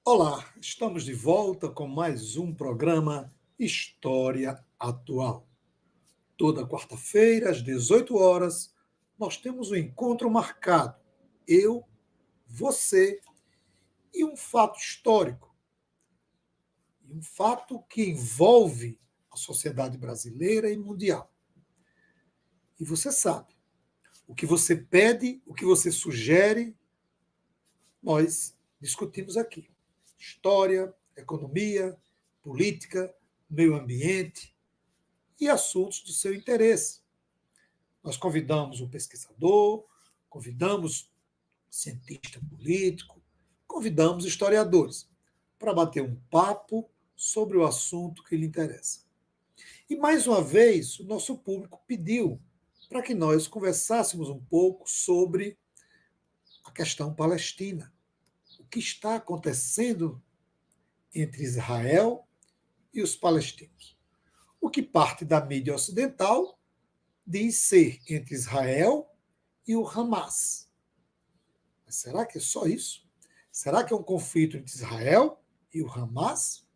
Olá, estamos de volta com mais um programa História Atual. Toda quarta-feira, às 18 horas, nós temos um encontro marcado. Eu, você e um fato histórico. E um fato que envolve a sociedade brasileira e mundial. E você sabe, o que você pede, o que você sugere, nós discutimos aqui. História, economia, política, meio ambiente e assuntos do seu interesse. Nós convidamos um pesquisador, convidamos cientista político, convidamos historiadores para bater um papo sobre o assunto que lhe interessa. E mais uma vez, o nosso público pediu para que nós conversássemos um pouco sobre a questão palestina. O que está acontecendo entre Israel e os palestinos. O que parte da mídia ocidental diz ser entre Israel e o Hamas. Mas será que é só isso? Será que é um conflito entre Israel e o Hamas?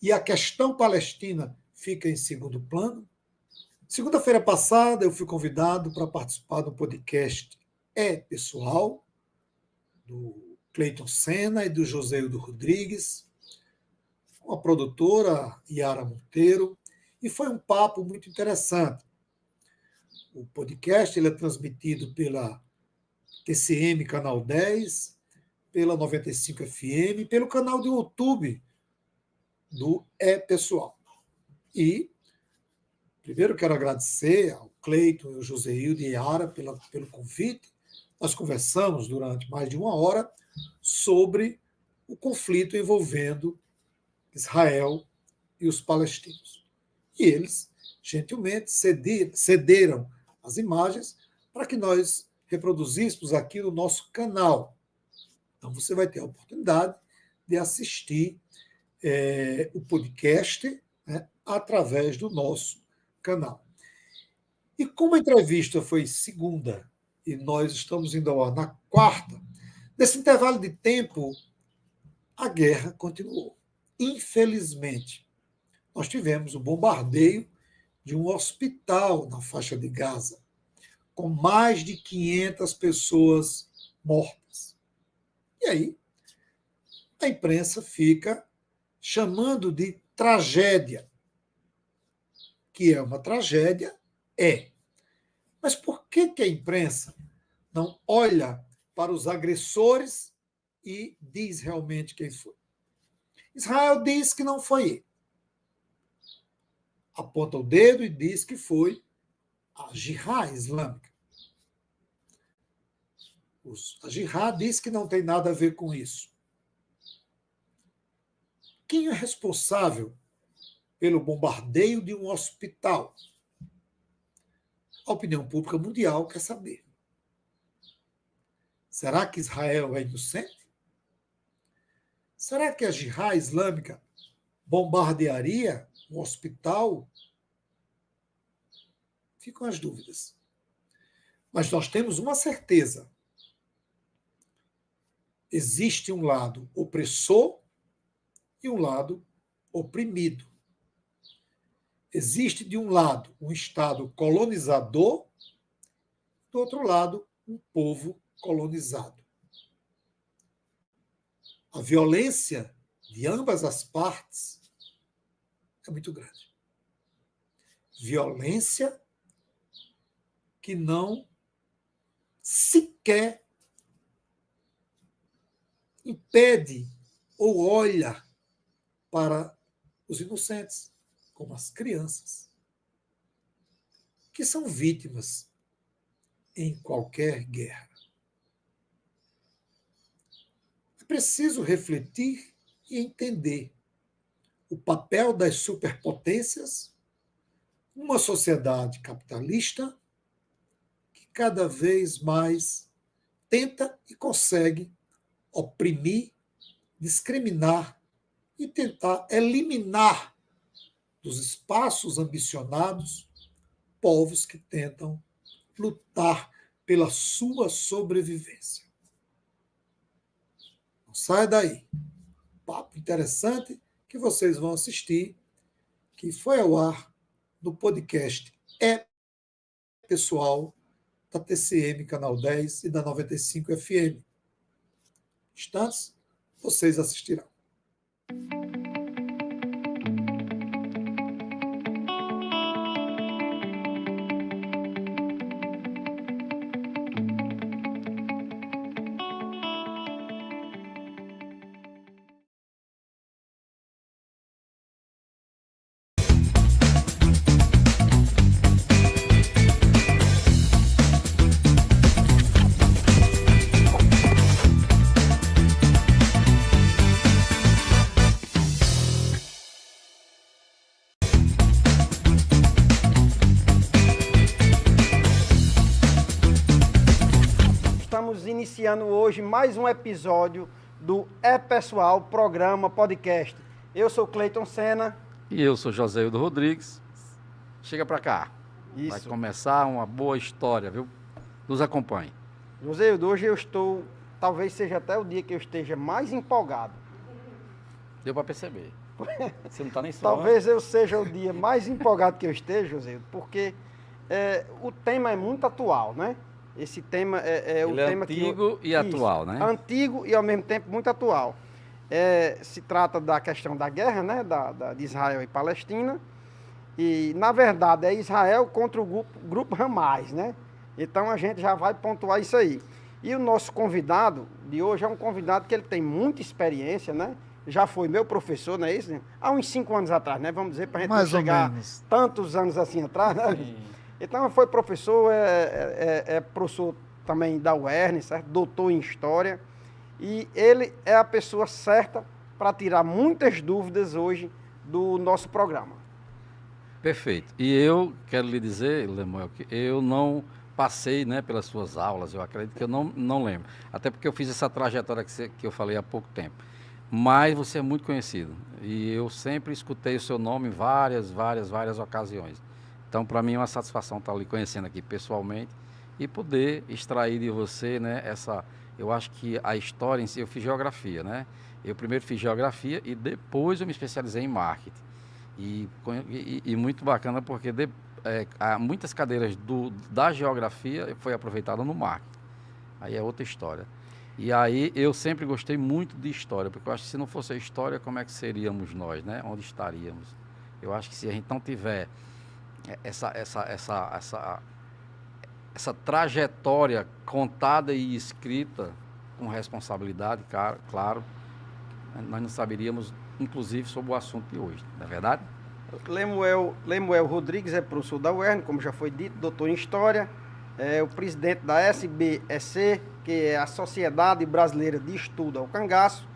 E a questão palestina fica em segundo plano? Segunda-feira passada, eu fui convidado para participar do podcast Pessoal, do Cleiton Senna e do Joséildo Rodrigues, com a produtora Yara Monteiro, e foi um papo muito interessante. O podcast ele é transmitido pela TCM Canal 10, pela 95 FM, pelo canal do YouTube do Pessoal. E primeiro quero agradecer ao Cleiton, ao Joséildo e a Yara pelo convite. Nós conversamos durante mais de uma hora sobre o conflito envolvendo Israel e os palestinos. E eles, gentilmente, cederam as imagens para que nós reproduzíssemos aqui no nosso canal. Então, você vai ter a oportunidade de assistir o podcast, né, através do nosso canal. E como a entrevista foi segunda e nós estamos indo ao ar na quarta, nesse intervalo de tempo, a guerra continuou. Infelizmente, nós tivemos o bombardeio de um hospital na faixa de Gaza, com mais de 500 pessoas mortas. E aí, a imprensa fica chamando de tragédia. Que é uma tragédia, é. Mas por que a imprensa não olha para os agressores e diz realmente quem foi? Israel diz que não foi ele. Aponta o dedo e diz que foi a Jihad Islâmica. A Jihad diz que não tem nada a ver com isso. Quem é responsável pelo bombardeio de um hospital? A opinião pública mundial quer saber. Será que Israel é inocente? Será que a Jihad Islâmica bombardearia um hospital? Ficam as dúvidas. Mas nós temos uma certeza. Existe um lado opressor e um lado oprimido. Existe, de um lado, um Estado colonizador, do outro lado, um povo colonizado. A violência de ambas as partes é muito grande. Violência que não sequer impede ou olha para os inocentes, como as crianças, que são vítimas em qualquer guerra. É preciso refletir e entender o papel das superpotências numa sociedade capitalista que cada vez mais tenta e consegue oprimir, discriminar e tentar eliminar dos espaços ambicionados povos que tentam lutar pela sua sobrevivência. Não saia daí. papo interessante que vocês vão assistir, que foi ao ar no podcast Pessoal, da TCM Canal 10 e da 95 FM. Instantes, vocês assistirão. Estamos iniciando hoje mais um episódio do Pessoal, programa, podcast. Eu sou Cleiton Sena. E eu sou Joséildo Rodrigues. Chega pra cá. Isso. Vai começar uma boa história, viu? Nos acompanhe. Joséildo, hoje eu estou, talvez seja até o dia que eu esteja mais empolgado. Deu pra perceber. Você não tá nem só. Talvez eu seja o dia mais empolgado que eu esteja, Joséildo, porque o tema é muito atual, né? Esse tema é o tema antigo e atual, né? Antigo e ao mesmo tempo muito atual. Se trata da questão da guerra, né? De Israel e Palestina. E, na verdade, é Israel contra o grupo Hamas, né? Então, a gente já vai pontuar isso aí. E o nosso convidado de hoje é um convidado que ele tem muita experiência, né? Já foi meu professor, não é isso? Há uns 5 anos atrás, né? Vamos dizer, para a gente não chegar tantos anos assim atrás, né? Sim. Então, foi professor, professor também da UERN, certo? Doutor em História. E ele é a pessoa certa para tirar muitas dúvidas hoje do nosso programa. Perfeito. E eu quero lhe dizer, Lemuel, que eu não passei, né, pelas suas aulas, eu acredito que eu não lembro. Até porque eu fiz essa trajetória que eu falei há pouco tempo. Mas você é muito conhecido. E eu sempre escutei o seu nome em várias ocasiões. Então, para mim é uma satisfação estar lhe conhecendo aqui pessoalmente e poder extrair de você, né, eu acho que a história em si, eu fiz geografia, né? Eu primeiro fiz geografia e depois eu me especializei em marketing. E muito bacana porque muitas cadeiras da geografia foi aproveitada no marketing. Aí é outra história. E aí eu sempre gostei muito de história, porque eu acho que se não fosse a história, como é que seríamos nós, né? Onde estaríamos? Eu acho que se a gente não tiver essa trajetória contada e escrita com responsabilidade, claro, nós não saberíamos, inclusive, sobre o assunto de hoje, não é verdade? Lemuel Rodrigues é professor da UERN, como já foi dito, doutor em História, é o presidente da SBEC, que é a Sociedade Brasileira de Estudo ao Cangaço,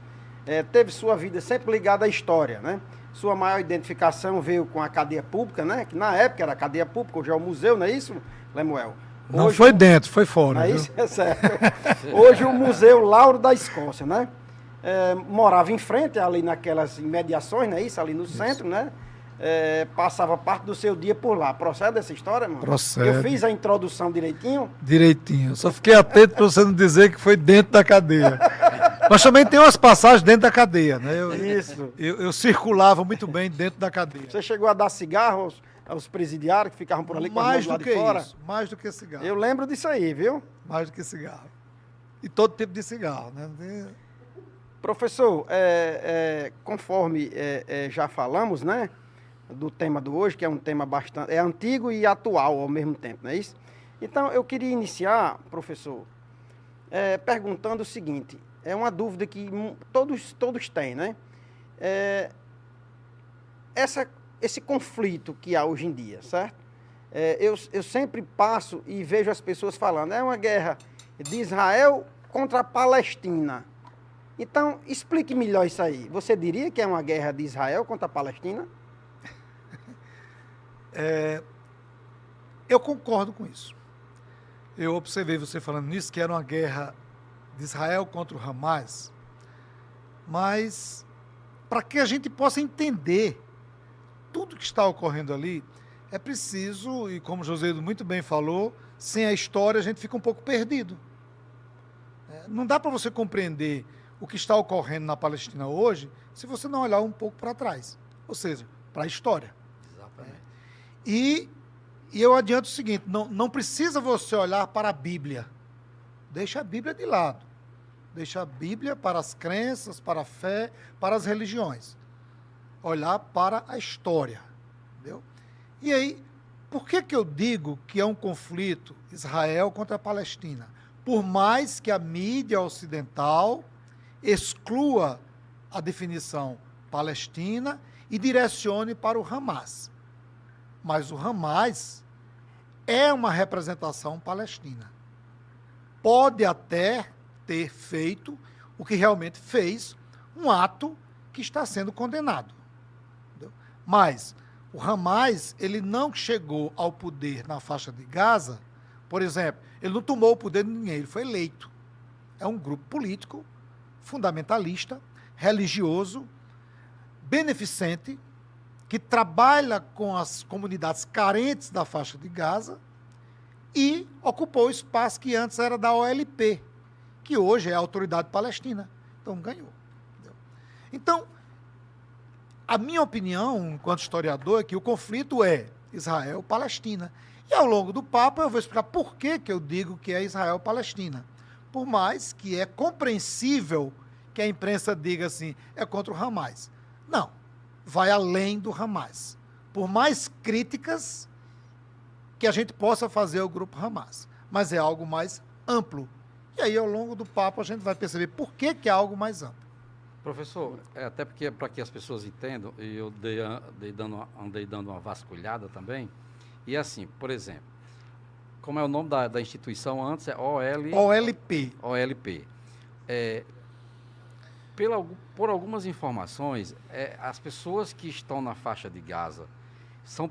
teve sua vida sempre ligada à história, né? Sua maior identificação veio com a cadeia pública, né? Que na época era a cadeia pública, hoje é o museu, não é isso, Lemuel? Não hoje, foi dentro, foi fora. Não é isso? É certo. Hoje o Museu Lauro da Escócia, né? Morava em frente, ali naquelas imediações, não é isso? Ali no centro, né? Passava parte do seu dia por lá. Procede essa história, mano? Procede. Eu fiz a introdução direitinho? Direitinho. Só fiquei atento para você não dizer que foi dentro da cadeia. Mas também tem umas passagens dentro da cadeia, né? Isso. Eu circulava muito bem dentro da cadeia. Você chegou a dar cigarro aos presidiários que ficavam por ali com as mãos lá de fora? Mais do que cigarro. Eu lembro disso aí, viu? Mais do que cigarro. E todo tipo de cigarro, né? Professor, conforme já falamos, né? Do tema do hoje, que é um tema bastante... É antigo e atual ao mesmo tempo, não é isso? Então, eu queria iniciar, professor, perguntando o seguinte. É uma dúvida que todos têm, né? Esse conflito que há hoje em dia, certo? Eu sempre passo e vejo as pessoas falando, é uma guerra de Israel contra a Palestina. Então, explique melhor isso aí. Você diria que é uma guerra de Israel contra a Palestina? Eu concordo com isso. Eu observei você falando nisso, que era uma guerra de Israel contra o Hamas, mas para que a gente possa entender tudo que está ocorrendo ali, é preciso, e como o Joséildo muito bem falou, sem a história a gente fica um pouco perdido. Não dá para você compreender o que está ocorrendo na Palestina hoje, se você não olhar um pouco para trás, ou seja, para a história. Exatamente. E eu adianto o seguinte, não precisa você olhar para a Bíblia. Deixa a Bíblia de lado. Deixa a Bíblia para as crenças, para a fé, para as religiões. Olhar para a história. Entendeu? E aí, por que eu digo que é um conflito Israel contra a Palestina? Por mais que a mídia ocidental exclua a definição Palestina e direcione para o Hamas. Mas o Hamas é uma representação palestina. Pode até ter feito o que realmente fez, um ato que está sendo condenado. Entendeu? Mas o Hamas, ele não chegou ao poder na faixa de Gaza, por exemplo, ele não tomou o poder de ninguém, ele foi eleito. É um grupo político, fundamentalista, religioso, beneficente, que trabalha com as comunidades carentes da faixa de Gaza e ocupou o espaço que antes era da OLP, que hoje é a Autoridade Palestina. Então, ganhou. Entendeu? Então, a minha opinião, enquanto historiador, é que o conflito é Israel-Palestina. E ao longo do papo eu vou explicar por que eu digo que é Israel-Palestina. Por mais que é compreensível que a imprensa diga assim, é contra o Hamas. Não. Vai além do Hamas. Por mais críticas que a gente possa fazer ao grupo Hamas. Mas é algo mais amplo. E aí, ao longo do papo, a gente vai perceber por que é algo mais amplo. Professor, até porque para que as pessoas entendam, e eu andei dando uma vasculhada também, e assim, por exemplo, como é o nome da instituição antes? É OLP. OLP. Por algumas informações, as pessoas que estão na faixa de Gaza são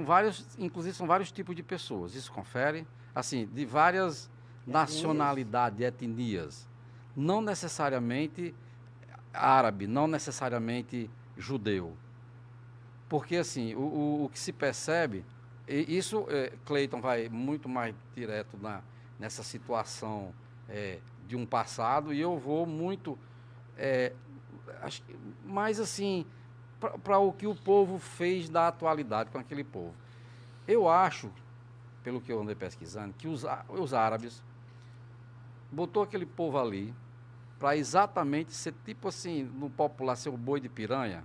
vários, inclusive são vários tipos de pessoas. Isso confere, assim, de várias nacionalidades, etnias. Não necessariamente árabe, não necessariamente judeu. Porque, assim, o que se percebe, e isso, Cleiton vai muito mais direto nessa situação de um passado, e eu vou muito... mas assim, para o que o povo fez da atualidade com aquele povo. Eu acho, pelo que eu andei pesquisando, que os árabes botou aquele povo ali para exatamente ser tipo assim, no popular, ser o boi de piranha.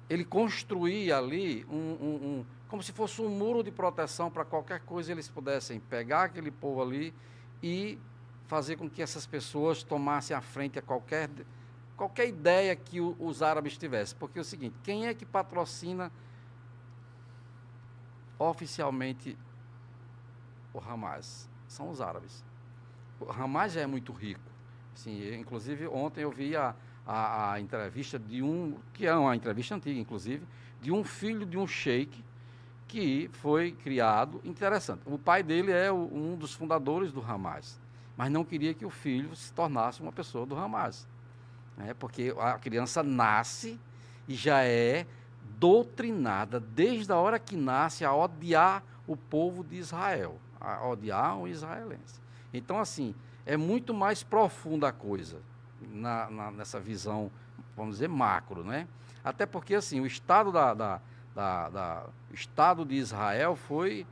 Ele construía ali como se fosse um muro de proteção para qualquer coisa eles pudessem pegar aquele povo ali e fazer com que essas pessoas tomassem a frente a qualquer ideia que os árabes tivessem. Porque é o seguinte, quem é que patrocina oficialmente o Hamas? São os árabes. O Hamas já é muito rico. Assim, inclusive, ontem eu vi a entrevista que é uma entrevista antiga, inclusive, de um filho de um sheik que foi criado, interessante. O pai dele é um dos fundadores do Hamas, mas não queria que o filho se tornasse uma pessoa do Hamas, né? Porque a criança nasce e já é doutrinada, desde a hora que nasce, a odiar o povo de Israel, a odiar o israelense. Então, assim, é muito mais profunda a coisa, nessa visão, vamos dizer, macro, né? Até porque, assim, o Estado o Estado de Israel foi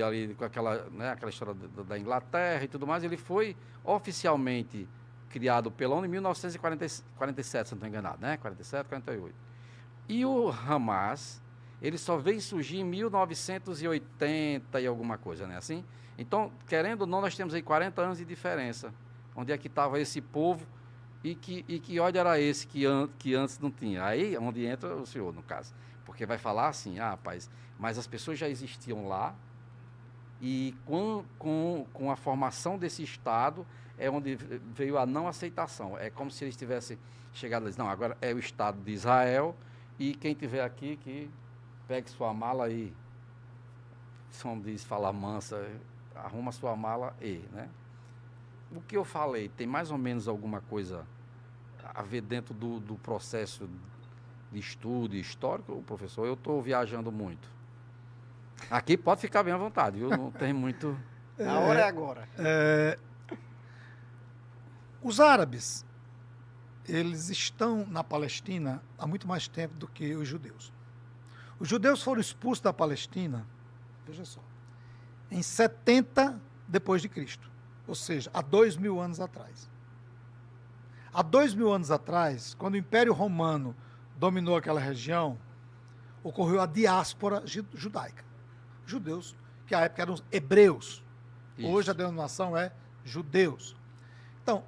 ali com aquela história da Inglaterra e tudo mais, ele foi oficialmente criado pela ONU em 1947, se não estou enganado, né? 47, 48. E o Hamas, ele só veio surgir em 1980 e alguma coisa, né? Assim? Então, querendo ou não, nós temos aí 40 anos de diferença. Onde é que estava esse povo e que ódio era esse que antes não tinha. Aí é onde entra o senhor, no caso. Porque vai falar assim, rapaz, mas as pessoas já existiam lá e com a formação desse Estado é onde veio a não aceitação. É como se eles tivessem chegado a dizer, não, agora é o Estado de Israel e quem tiver aqui que pegue sua mala e, como diz, fala mansa, arruma sua mala né? O que eu falei tem mais ou menos alguma coisa a ver dentro do processo de estudo histórico, professor? Eu estou viajando muito. Aqui pode ficar bem à vontade, viu? Não tem muito... A hora é agora. Os árabes, eles estão na Palestina há muito mais tempo do que os judeus. Os judeus foram expulsos da Palestina, veja só, em 70 depois de Cristo, ou seja, há 2000 anos atrás. Há 2000 anos atrás, quando o Império Romano dominou aquela região, ocorreu a diáspora judaica. Judeus, que à época eram hebreus. Isso. Hoje a denominação é judeus. Então,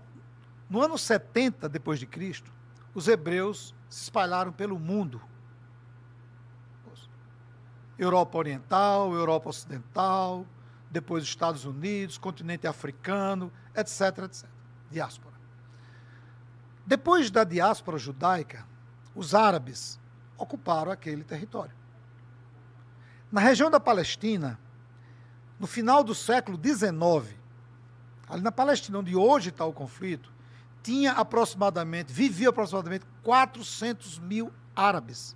no ano 70 depois de Cristo, os hebreus se espalharam pelo mundo. Europa Oriental, Europa Ocidental, depois Estados Unidos, continente africano, etc, etc. Diáspora. Depois da diáspora judaica, os árabes ocuparam aquele território. Na região da Palestina, no final do século XIX, ali na Palestina, onde hoje está o conflito, vivia aproximadamente 400 mil árabes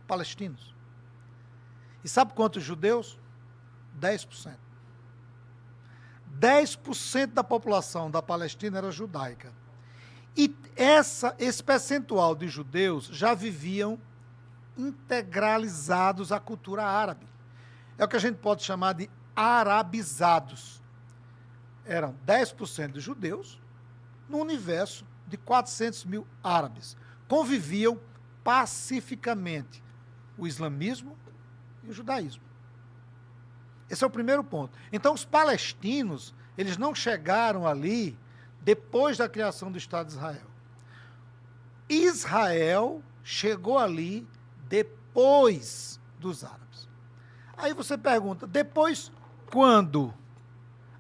palestinos. E sabe quantos judeus? 10%. 10% da população da Palestina era judaica. E esse percentual de judeus já viviam integralizados à cultura árabe. É o que a gente pode chamar de arabizados. Eram 10% de judeus no universo de 400 mil árabes. Conviviam pacificamente o islamismo e o judaísmo. Esse é o primeiro ponto. Então, os palestinos, eles não chegaram ali depois da criação do Estado de Israel. Israel chegou ali depois dos árabes. Aí você pergunta, depois quando?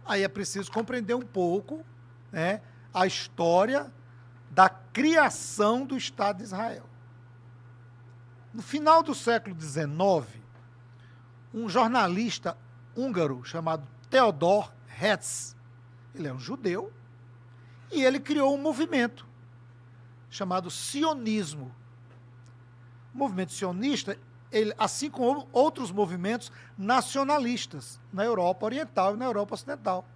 Aí é preciso compreender um pouco, né, a história da criação do Estado de Israel. No final do século XIX, um jornalista húngaro chamado Theodor Herzl, ele é um judeu, e ele criou um movimento chamado sionismo. O movimento sionista, ele, assim como outros movimentos nacionalistas na Europa Oriental e na Europa Ocidental.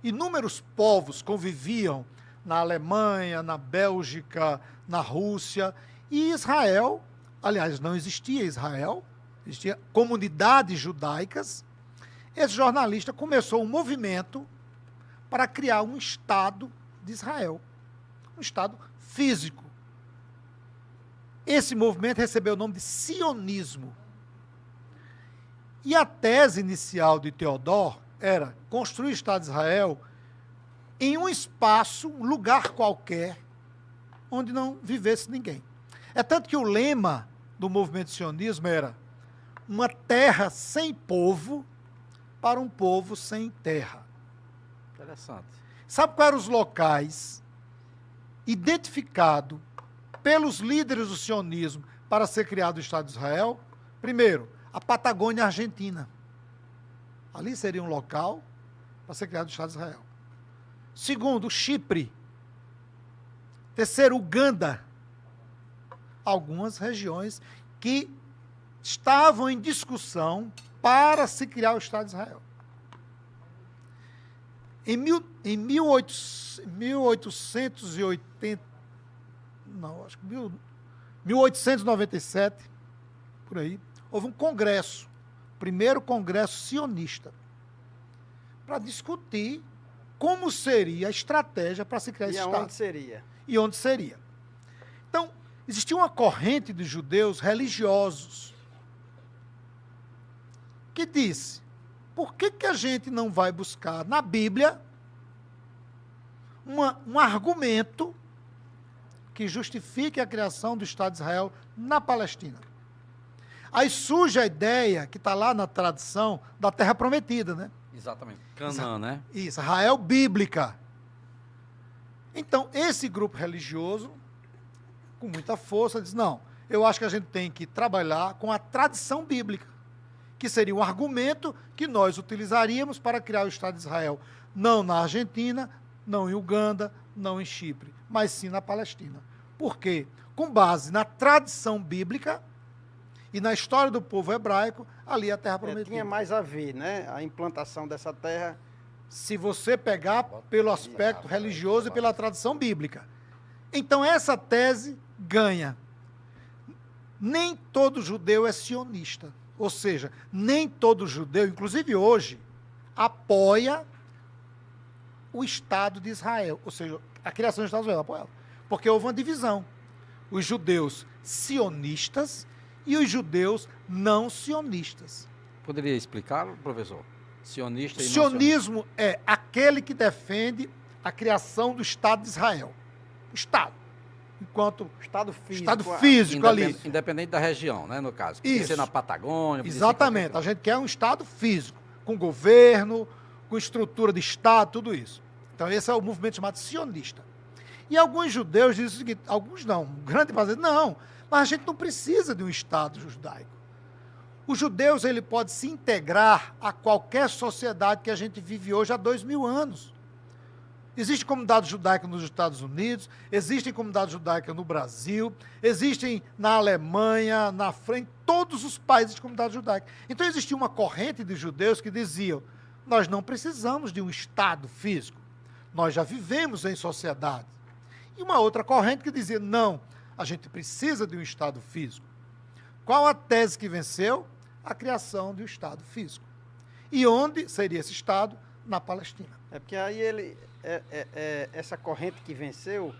Inúmeros povos conviviam na Alemanha, na Bélgica, na Rússia, e Israel, aliás, não existia Israel, existiam comunidades judaicas. Esse jornalista começou um movimento para criar um Estado de Israel, um Estado físico. Esse movimento recebeu o nome de sionismo. E a tese inicial de Theodor era construir o Estado de Israel em um espaço, um lugar qualquer, onde não vivesse ninguém. É tanto que o lema do movimento sionismo era uma terra sem povo para um povo sem terra. Interessante. Sabe quais eram os locais identificados pelos líderes do sionismo para ser criado o Estado de Israel? Primeiro, a Patagônia Argentina. Ali seria um local para ser criado o Estado de Israel. Segundo, Chipre. Terceiro, Uganda. Algumas regiões que estavam em discussão para se criar o Estado de Israel. Em 1897, por aí, houve um congresso, primeiro congresso sionista, para discutir como seria a estratégia para se criar esse Estado. E onde seria? E onde seria. Então, existia uma corrente de judeus religiosos que disse, por que a gente não vai buscar na Bíblia um argumento que justifique a criação do Estado de Israel na Palestina? Aí surge a ideia, que está lá na tradição, da Terra Prometida, né? Exatamente. Canaã, né? Isso, Israel bíblica. Então, esse grupo religioso, com muita força, diz, não, eu acho que a gente tem que trabalhar com a tradição bíblica, que seria um argumento que nós utilizaríamos para criar o Estado de Israel, não na Argentina, não em Uganda, não em Chipre, mas sim na Palestina. Por quê? Com base na tradição bíblica e na história do povo hebraico, ali a Terra Prometida. Tinha mais a ver, né? A implantação dessa terra se você pegar pelo aspecto religioso e pela tradição bíblica. Então, essa tese ganha. Nem todo judeu é sionista. Ou seja, nem todo judeu, inclusive hoje, apoia o Estado de Israel. Ou seja, a criação do Estado de Israel apoia. Porque houve uma divisão. Os judeus sionistas e os judeus não sionistas. Poderia explicar, professor? Sionista e não Sionismo é aquele que defende a criação do Estado de Israel. O Estado. Enquanto Estado físico. Estado físico ali. Independente da região, né, no caso. Podia Isso. ser na Patagônia. Exatamente. A gente quer um Estado físico, com governo, com estrutura de Estado, tudo isso. Então, esse é o movimento chamado sionista. E alguns judeus dizem o seguinte, alguns não, grande parte, não, mas a gente não precisa de um Estado judaico. Os judeus, ele pode se integrar a qualquer sociedade que a gente vive hoje há 2000 anos. Existe comunidade judaica nos Estados Unidos, existem comunidades judaicas no Brasil, existem na Alemanha, na França, em todos os países de comunidade judaica. Então existia uma corrente de judeus que diziam, nós não precisamos de um Estado físico, nós já vivemos em sociedade. E uma outra corrente que dizia, não, a gente precisa de um Estado físico. Qual a tese que venceu? A criação de um Estado físico. E onde seria esse Estado? Na Palestina. É porque aí ele, essa corrente que venceu,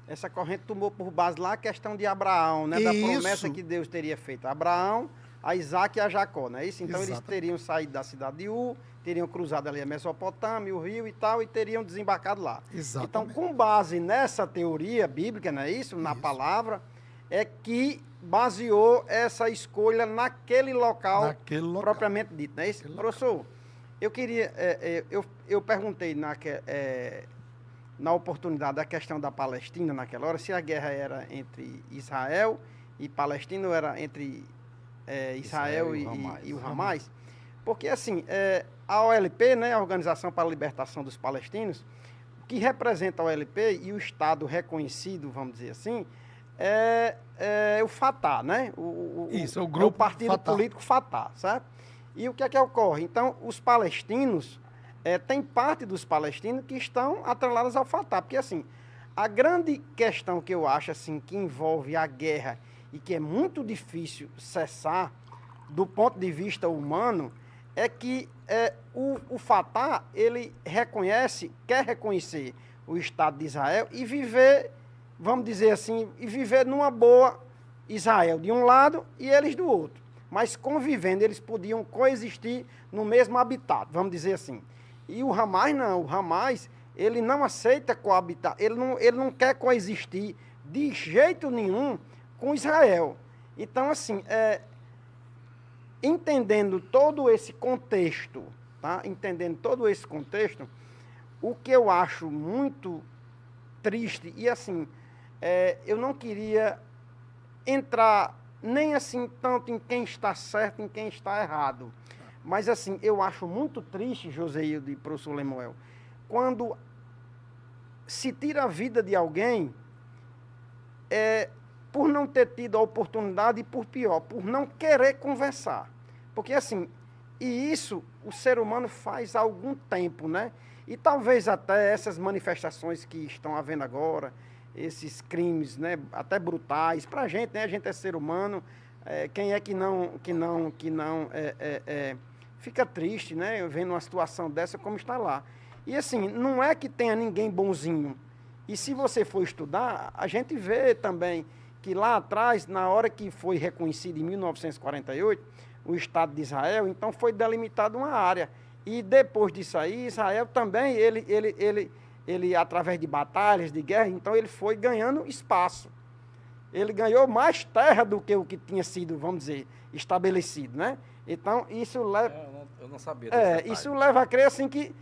essa corrente tomou por base lá a questão de Abraão, né? Da promessa que Deus teria feito a Abraão, a Isaac e a Jacó, não é isso? Então eles teriam saído da cidade de Ur, teriam cruzado ali a Mesopotâmia, o rio e tal, e teriam desembarcado lá. Exatamente. Então, com base nessa teoria bíblica, não é isso? Na palavra, é que baseou essa escolha naquele local propriamente dito, não é isso? Professor, eu queria, eu perguntei na oportunidade da questão da Palestina naquela hora, se a guerra era entre Israel e Palestina ou era entre Israel e o Hamas, porque assim, a OLP, né, a Organização para a Libertação dos Palestinos, que representa a OLP e o Estado reconhecido, vamos dizer assim, é o Fatah, né? Isso, o grupo o partido Fatah. político Fatah, certo? E o que é que ocorre? Então, os palestinos, tem parte dos palestinos que estão atrelados ao Fatah, porque assim, a grande questão que eu acho assim, que envolve a guerra e que é muito difícil cessar do ponto de vista humano, é que o Fatah, ele quer reconhecer o Estado de Israel e viver, vamos dizer assim, e viver numa boa Israel de um lado e eles do outro. Mas convivendo, eles podiam coexistir no mesmo habitat, vamos dizer assim. E o Hamas não, o Hamas, ele não aceita coabitar, ele não quer coexistir de jeito nenhum com Israel. Então, assim, entendendo todo esse contexto, tá? Entendendo todo esse contexto, o que eu acho muito triste, e assim, eu não queria entrar nem assim tanto em quem está certo, em quem está errado. Mas assim, eu acho muito triste, Joseildo e professor Lemuel, quando se tira a vida de alguém por não ter tido a oportunidade e por pior, por não querer conversar. Porque assim, e isso o ser humano faz há algum tempo, né? E talvez até essas manifestações que estão havendo agora, esses crimes, né, até brutais, para a gente, né, a gente é ser humano, quem é que não fica triste, né, vendo uma situação dessa como está lá. E assim, não é que tenha ninguém bonzinho. E se você for estudar, a gente vê também que lá atrás, na hora que foi reconhecido em 1948, o Estado de Israel, então foi delimitada uma área. E depois disso aí, Israel também, ele, através de batalhas, de guerra, então ele foi ganhando espaço. Ele ganhou mais terra do que o que tinha sido, vamos dizer, estabelecido, né? Então, isso leva... Eu não sabia desse detalhe. Isso leva a crer, assim, que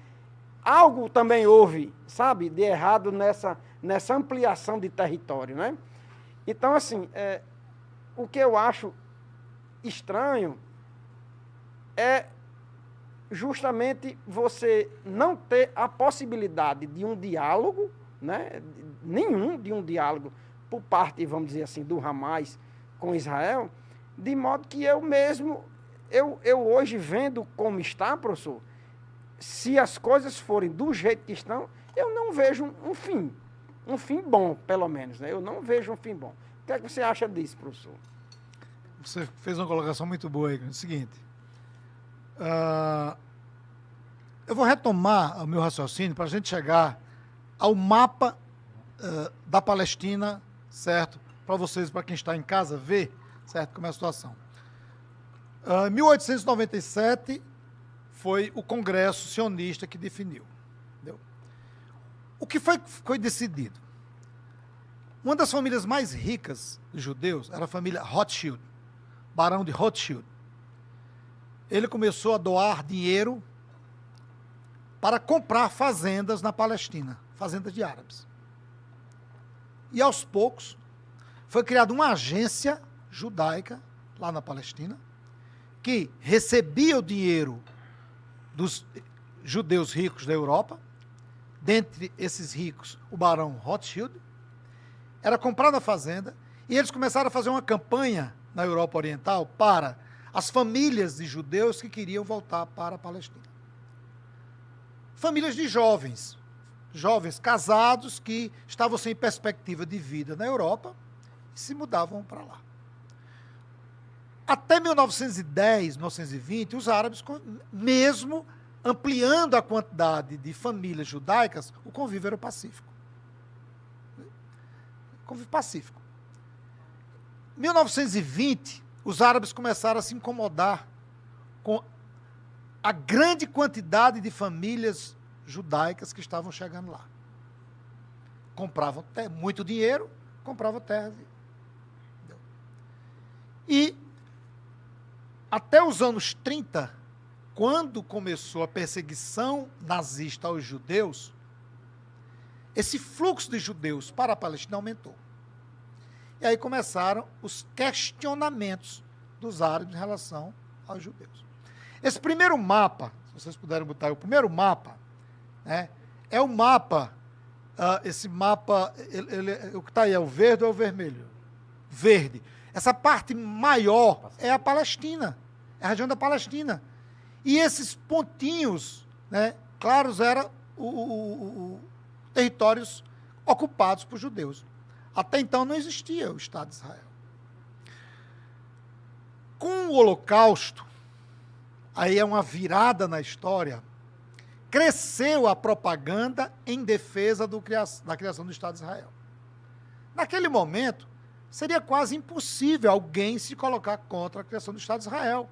algo também houve, sabe, de errado nessa ampliação de território, né? Então, assim, o que eu acho estranho é justamente você não ter a possibilidade de um diálogo, né? Nenhum de um diálogo por parte, vamos dizer assim, do Hamas com Israel, de modo que eu mesmo, eu hoje vendo como está, professor, se as coisas forem do jeito que estão, eu não vejo um fim bom, pelo menos, né? Eu não vejo um fim bom. O que é que você acha disso, professor? Você fez uma colocação muito boa aí. É o seguinte, eu vou retomar o meu raciocínio para a gente chegar ao mapa da Palestina, certo? Para vocês, para quem está em casa, ver, certo, como é a situação. Em 1897 foi o Congresso Sionista que definiu. Entendeu? O que foi decidido? Uma das famílias mais ricas dos judeus era a família Rothschild, Barão de Rothschild. Ele começou a doar dinheiro para comprar fazendas na Palestina, fazendas de árabes. E aos poucos foi criada uma agência judaica lá na Palestina que recebia o dinheiro dos judeus ricos da Europa. Dentre esses ricos, o barão Rothschild. Era comprada a fazenda e eles começaram a fazer uma campanha na Europa Oriental para as famílias de judeus que queriam voltar para a Palestina. Famílias de jovens casados que estavam sem perspectiva de vida na Europa e se mudavam para lá. Até 1910, 1920, os árabes, mesmo ampliando a quantidade de famílias judaicas, o convívio era pacífico. Convívio pacífico. Em 1920, os árabes começaram a se incomodar com a grande quantidade de famílias judaicas que estavam chegando lá. Compravam muito dinheiro, compravam terras. E até os anos 30, quando começou a perseguição nazista aos judeus, esse fluxo de judeus para a Palestina aumentou. E aí começaram os questionamentos dos árabes em relação aos judeus. Esse primeiro mapa, se vocês puderem botar aí, o primeiro mapa, né, é o mapa, esse mapa, o que está aí é o verde ou é o vermelho? Verde. Essa parte maior é a Palestina, é a região da Palestina. E esses pontinhos, né, claros, eram territórios ocupados por judeus. Até então não existia o Estado de Israel. Com o Holocausto, aí é uma virada na história, cresceu a propaganda em defesa da criação do Estado de Israel. Naquele momento, seria quase impossível alguém se colocar contra a criação do Estado de Israel,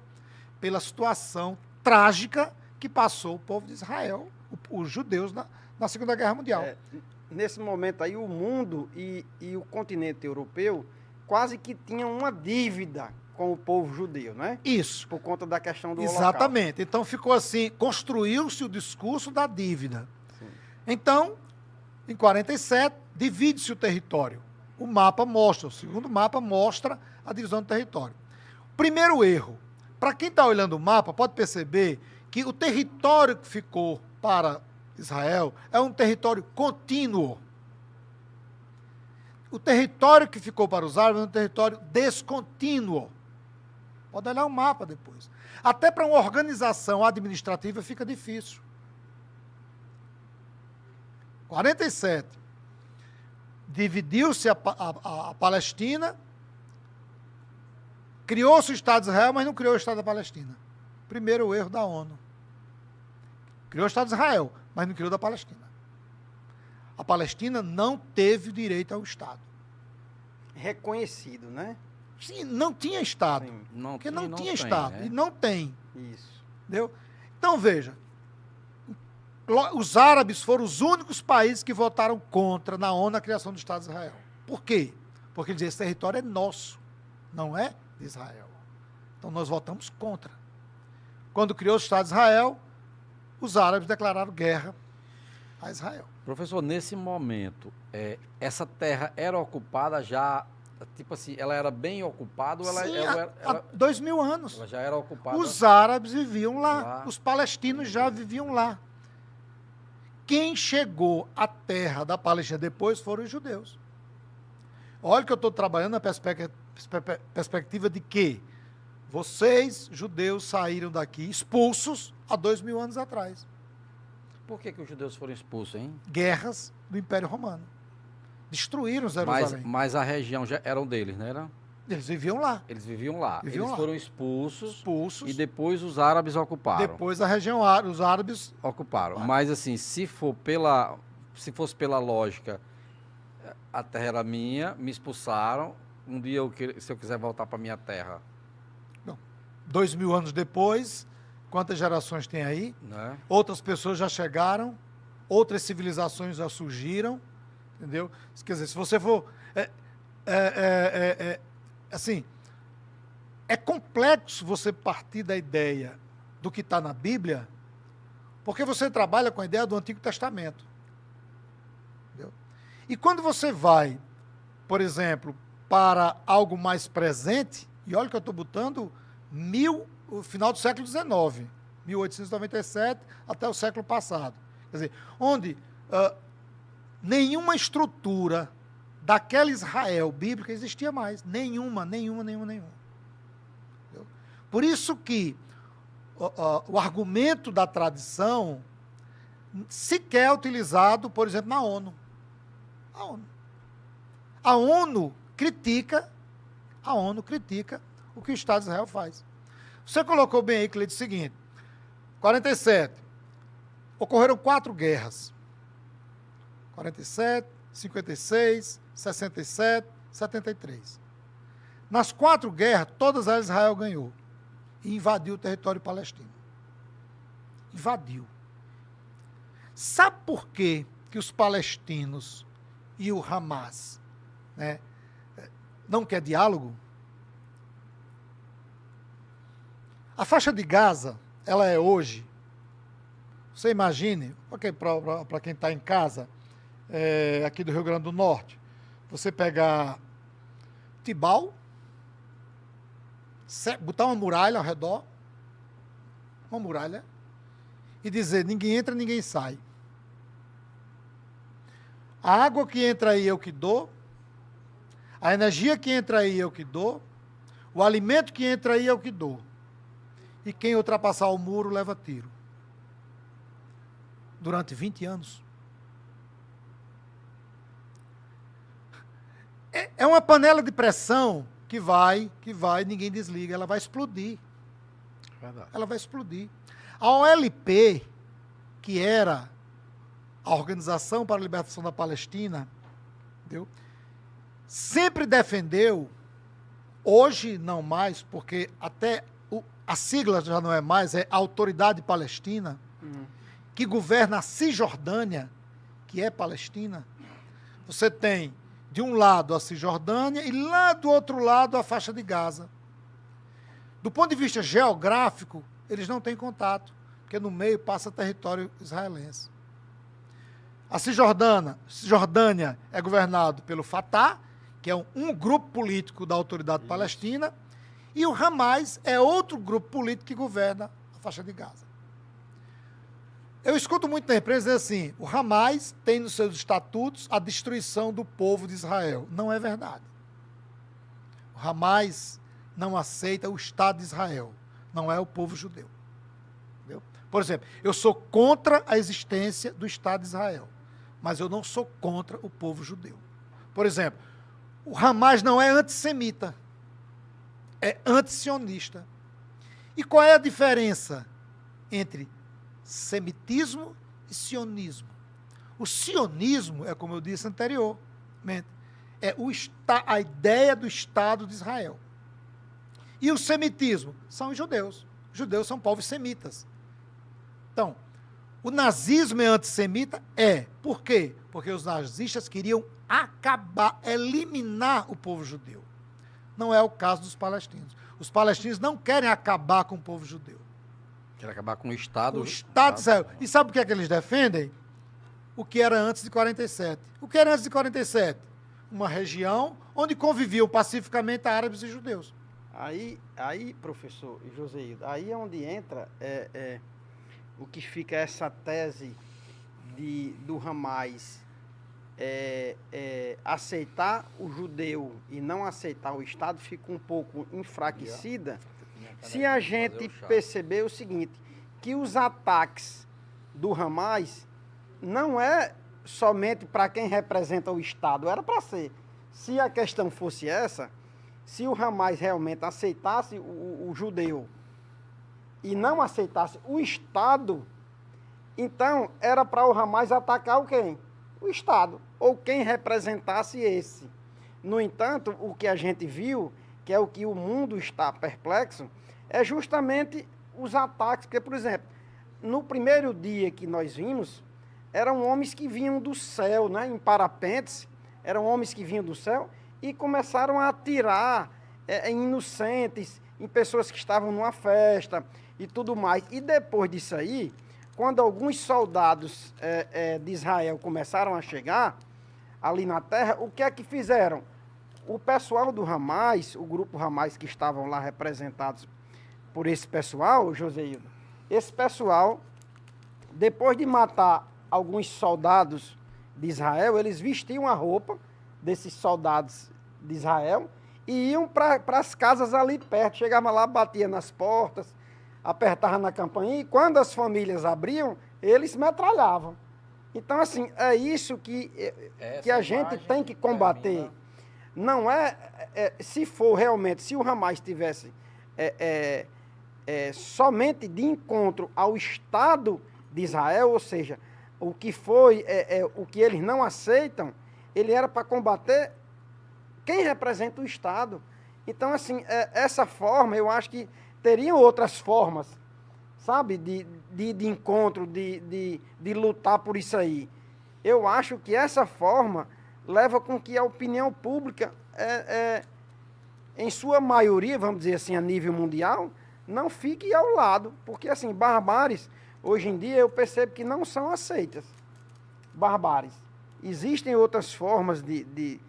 pela situação trágica que passou o povo de Israel, os judeus, na Segunda Guerra Mundial. Nesse momento aí, o mundo e o continente europeu quase que tinham uma dívida com o povo judeu, né? Isso. Por conta da questão do Exatamente. Holocausto. Então ficou assim, construiu-se o discurso da dívida. Sim. Então, em 47, divide-se o território. O mapa mostra, o segundo mapa mostra a divisão do território. Primeiro erro, para quem está olhando o mapa, pode perceber que o território que ficou para Israel é um território contínuo. O território que ficou para os árabes é um território descontínuo. Pode olhar o mapa depois. Até para uma organização administrativa fica difícil. 47. Dividiu-se a Palestina, criou-se o Estado de Israel, mas não criou o Estado da Palestina. Primeiro erro da ONU. Criou o Estado de Israel, mas não criou da Palestina. A Palestina não teve direito ao Estado. Reconhecido, né? Sim, não tinha Estado. Sim. Porque não tinha tem, Estado. né? E não tem. Isso. Entendeu? Então, veja. Os árabes foram os únicos países que votaram contra na ONU a criação do Estado de Israel. Por quê? Porque eles diziam, esse território é nosso, não é de Israel. Então, nós votamos contra. Quando criou o Estado de Israel, os árabes declararam guerra a Israel. Professor, nesse momento, essa terra era ocupada já, tipo assim, ela era bem ocupada ou Sim, ela há 2000 anos. ela já era ocupada? Os árabes viviam lá, Lá. os palestinos já viviam lá. Quem chegou à terra da Palestina depois foram os judeus. Olha que eu estou trabalhando na perspectiva de que vocês, judeus, saíram daqui expulsos há 2000 anos atrás. Por que os judeus foram expulsos, hein? Guerras do Império Romano. Destruíram Jerusalém. Mas a região já eram deles, né? Eles viviam lá. Eles viviam lá. Viviam Eles lá. foram expulsos Expulsos. e depois os árabes ocuparam. Depois a região os árabes. Ocuparam. Mas assim, se fosse pela lógica, a terra era minha, me expulsaram. Um dia, se eu quiser voltar para minha terra, 2000 anos depois, quantas gerações tem aí? né? Outras pessoas já chegaram, outras civilizações já surgiram, entendeu? Quer dizer, se você for... assim, é complexo você partir da ideia do que está na Bíblia, porque você trabalha com a ideia do Antigo Testamento. Entendeu? E quando você vai, por exemplo, para algo mais presente, e olha que eu estou botando o final do século XIX, 1897 até o século passado. Quer dizer, onde nenhuma estrutura daquela Israel bíblica existia mais. Nenhuma. Entendeu? Por isso que o argumento da tradição sequer é utilizado, por exemplo, na ONU. A ONU critica o que o Estado de Israel faz. Você colocou bem aí, Cleide, o seguinte, 47, ocorreram 4 guerras. 47, 56, 67, 73. Nas 4 guerras, todas elas Israel ganhou e invadiu o território palestino. Invadiu. Sabe por quê que os palestinos e o Hamas, né, não quer diálogo? A faixa de Gaza, ela é hoje, você imagine, para quem está em casa, aqui do Rio Grande do Norte, você pegar Tibau, botar uma muralha ao redor, uma muralha, e dizer, ninguém entra, ninguém sai. A água que entra aí eu que dou, a energia que entra aí eu que dou, o alimento que entra aí eu que dou. E quem ultrapassar o muro leva tiro. Durante 20 anos. É uma panela de pressão que vai, ninguém desliga, ela vai explodir. Verdade. Ela vai explodir. A OLP, que era a Organização para a Libertação da Palestina, entendeu? Sempre defendeu, hoje não mais, porque até a sigla já não é mais, é a Autoridade Palestina, que governa a Cisjordânia, que é Palestina. Você tem, de um lado, a Cisjordânia e lá do outro lado, a faixa de Gaza. Do ponto de vista geográfico, eles não têm contato, porque no meio passa território israelense. A Cisjordânia é governado pelo Fatah, que é um grupo político da Autoridade Palestina, e o Hamas é outro grupo político que governa a faixa de Gaza. Eu escuto muito na imprensa dizer assim, o Hamas tem nos seus estatutos a destruição do povo de Israel. Não é verdade. O Hamas não aceita o Estado de Israel, não é o povo judeu. Entendeu? Por exemplo, eu sou contra a existência do Estado de Israel, mas eu não sou contra o povo judeu. Por exemplo, o Hamas não é antissemita, é antisionista. E qual é a diferença entre semitismo e sionismo? O sionismo é, como eu disse anteriormente, é a ideia do Estado de Israel. E o semitismo são os judeus. Os judeus são povos semitas. Então, o nazismo é antissemita? É. Por quê? Porque os nazistas queriam eliminar o povo judeu. Não é o caso dos palestinos. Os palestinos não querem acabar com o povo judeu. Querem acabar com o Estado. O Estado de Israel. E sabe o que é que eles defendem? O que era antes de 47. O que era antes de 47? Uma região onde conviviam pacificamente árabes e judeus. Aí, professor Joseildo, aí é onde entra o que fica essa tese do Hamas aceitar o judeu e não aceitar o Estado, fica um pouco enfraquecida se a gente perceber o seguinte, que os ataques do Hamas não é somente para quem representa o Estado, era para ser. Se a questão fosse essa, se o Hamas realmente aceitasse o judeu e não aceitasse o Estado, então era para o Hamas atacar o quem? O Estado, ou quem representasse esse. No entanto, o que a gente viu, que é o que o mundo está perplexo, é justamente os ataques. Porque, por exemplo, no primeiro dia que nós vimos, eram homens que vinham do céu, né, em parapentes, eram homens que vinham do céu e começaram a atirar em inocentes, em pessoas que estavam numa festa e tudo mais. E depois disso aí, quando alguns soldados de Israel começaram a chegar ali na terra, o que é que fizeram? O pessoal do Hamas, o grupo Hamas que estavam lá representados por esse pessoal, Joséildo, esse pessoal, depois de matar alguns soldados de Israel, eles vestiam a roupa desses soldados de Israel e iam para as casas ali perto. Chegava lá, batia nas portas, apertava na campainha e quando as famílias abriam, eles metralhavam. Então, assim, é isso que a gente tem que combater. Não se for realmente, se o Hamas tivesse somente de encontro ao Estado de Israel, ou seja, o que foi, o que eles não aceitam, ele era para combater quem representa o Estado. Então, assim, essa forma, eu acho que teriam outras formas, sabe, de encontro, de lutar por isso aí. Eu acho que essa forma leva com que a opinião pública, em sua maioria, vamos dizer assim, a nível mundial, não fique ao lado. Porque, assim, barbáries, hoje em dia, eu percebo que não são aceitas. Barbáries. Existem outras formas de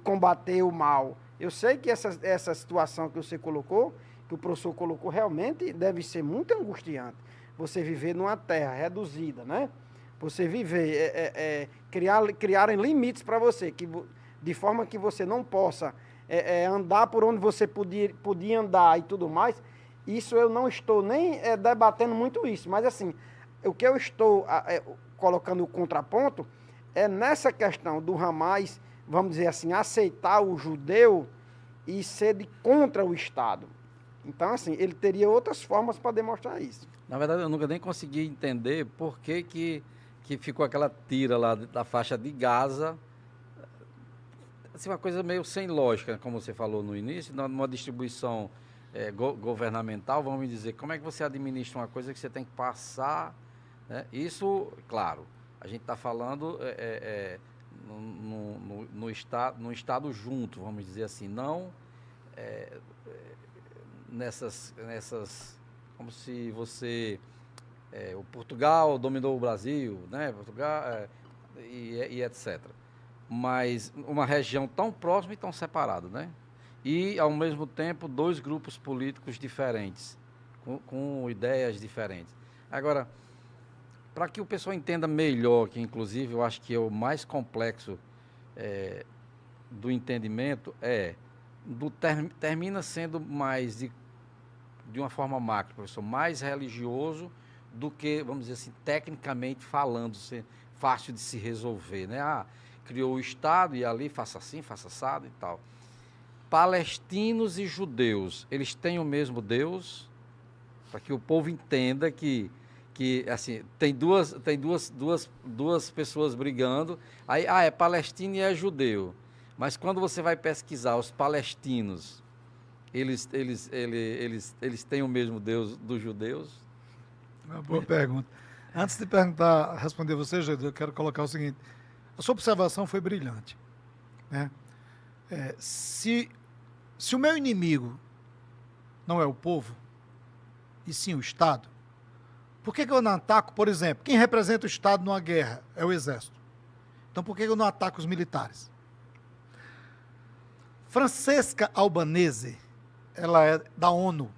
combater o mal. Eu sei que essa situação que você colocou, que o professor colocou, realmente deve ser muito angustiante. Você viver numa terra reduzida, né? Você viver, criarem limites para você, de forma que você não possa andar por onde você podia andar e tudo mais. Isso eu não estou nem debatendo muito isso, mas assim, o que eu estou colocando o contraponto é nessa questão do Hamas, vamos dizer assim, aceitar o judeu e ser contra o Estado. Então, assim, ele teria outras formas para demonstrar isso. Na verdade, eu nunca nem consegui entender por que ficou aquela tira lá da faixa de Gaza. Assim, uma coisa meio sem lógica, como você falou no início, numa distribuição governamental, vamos dizer, como é que você administra uma coisa que você tem que passar, né? Isso, claro, a gente está falando no estado junto, vamos dizer assim, não nessas como se você o Portugal dominou o Brasil, né? Portugal e etc. Mas uma região tão próxima e tão separada, né? E ao mesmo tempo 2 grupos políticos diferentes, com ideias diferentes. Agora, para que o pessoal entenda melhor, que inclusive eu acho que é o mais complexo do entendimento, termina sendo mais de uma forma macro, professor, mais religioso do que, vamos dizer assim, tecnicamente falando, fácil de se resolver, né? Criou o Estado e ali faça assim, faça assado e tal. Palestinos e judeus, eles têm o mesmo Deus? Para que o povo entenda que assim, tem duas pessoas brigando, aí é palestino e é judeu. Mas quando você vai pesquisar os palestinos, eles têm o mesmo Deus dos judeus? Uma boa pergunta. Antes de responder você, Gedel, eu quero colocar o seguinte: a sua observação foi brilhante, né? Se o meu inimigo não é o povo, e sim o Estado, por que eu não ataco, por exemplo, quem representa o Estado numa guerra é o Exército? Então por que eu não ataco os militares? Francesca Albanese, ela é da ONU.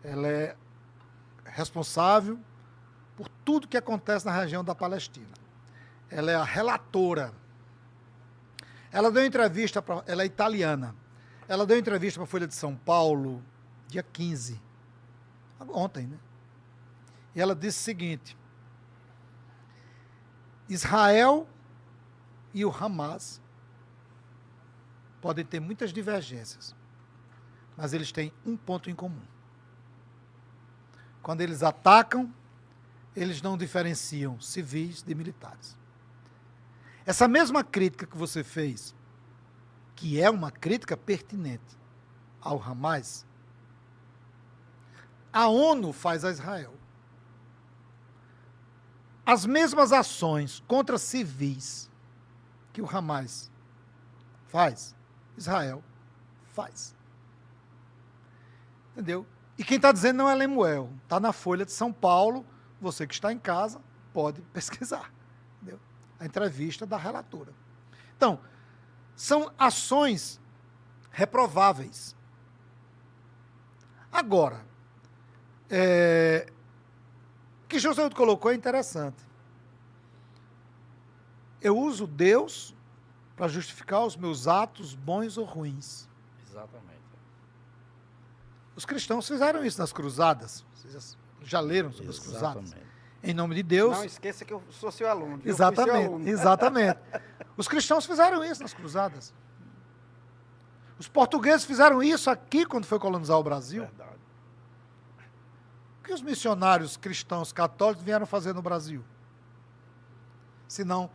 Ela é responsável por tudo que acontece na região da Palestina. Ela é a relatora. Ela deu entrevista, ela é italiana. Ela deu entrevista para a Folha de São Paulo, dia 15, ontem, né? E ela disse o seguinte: Israel e o Hamas podem ter muitas divergências, mas eles têm um ponto em comum. Quando eles atacam, eles não diferenciam civis de militares. Essa mesma crítica que você fez, que é uma crítica pertinente ao Hamas, a ONU faz a Israel. As mesmas ações contra civis que o Hamas faz, Israel faz. Entendeu? E quem está dizendo não é Lemuel, está na Folha de São Paulo, você que está em casa pode pesquisar. Entendeu? A entrevista da relatora. Então, são ações reprováveis. Agora, o que José colocou é interessante. Eu uso Deus para justificar os meus atos bons ou ruins. Exatamente. Os cristãos fizeram isso nas cruzadas. Vocês já leram sobre as cruzadas? Exatamente. Em nome de Deus. Não esqueça que eu sou seu aluno. Viu? Exatamente, Eu fui seu aluno. exatamente. Os cristãos fizeram isso nas cruzadas. Os portugueses fizeram isso aqui quando foi colonizar o Brasil. Verdade. O que os missionários cristãos católicos vieram fazer no Brasil? Se não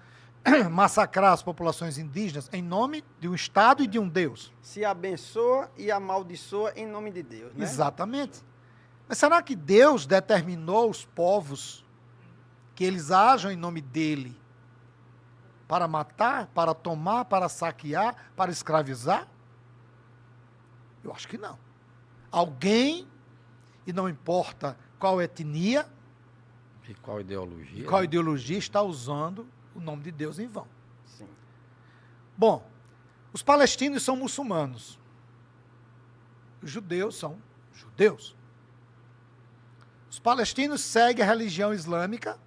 massacrar as populações indígenas em nome de um Estado e de um Deus. Se abençoa e amaldiçoa em nome de Deus, né? Exatamente. Mas será que Deus determinou os povos que eles ajam em nome dele para matar, para tomar, para saquear, para escravizar? Eu acho que não. Alguém, e não importa qual etnia, E qual ideologia? qual ideologia, está usando o nome de Deus em vão. Sim. Bom, os palestinos são muçulmanos. Os judeus são judeus. Os palestinos seguem a religião islâmica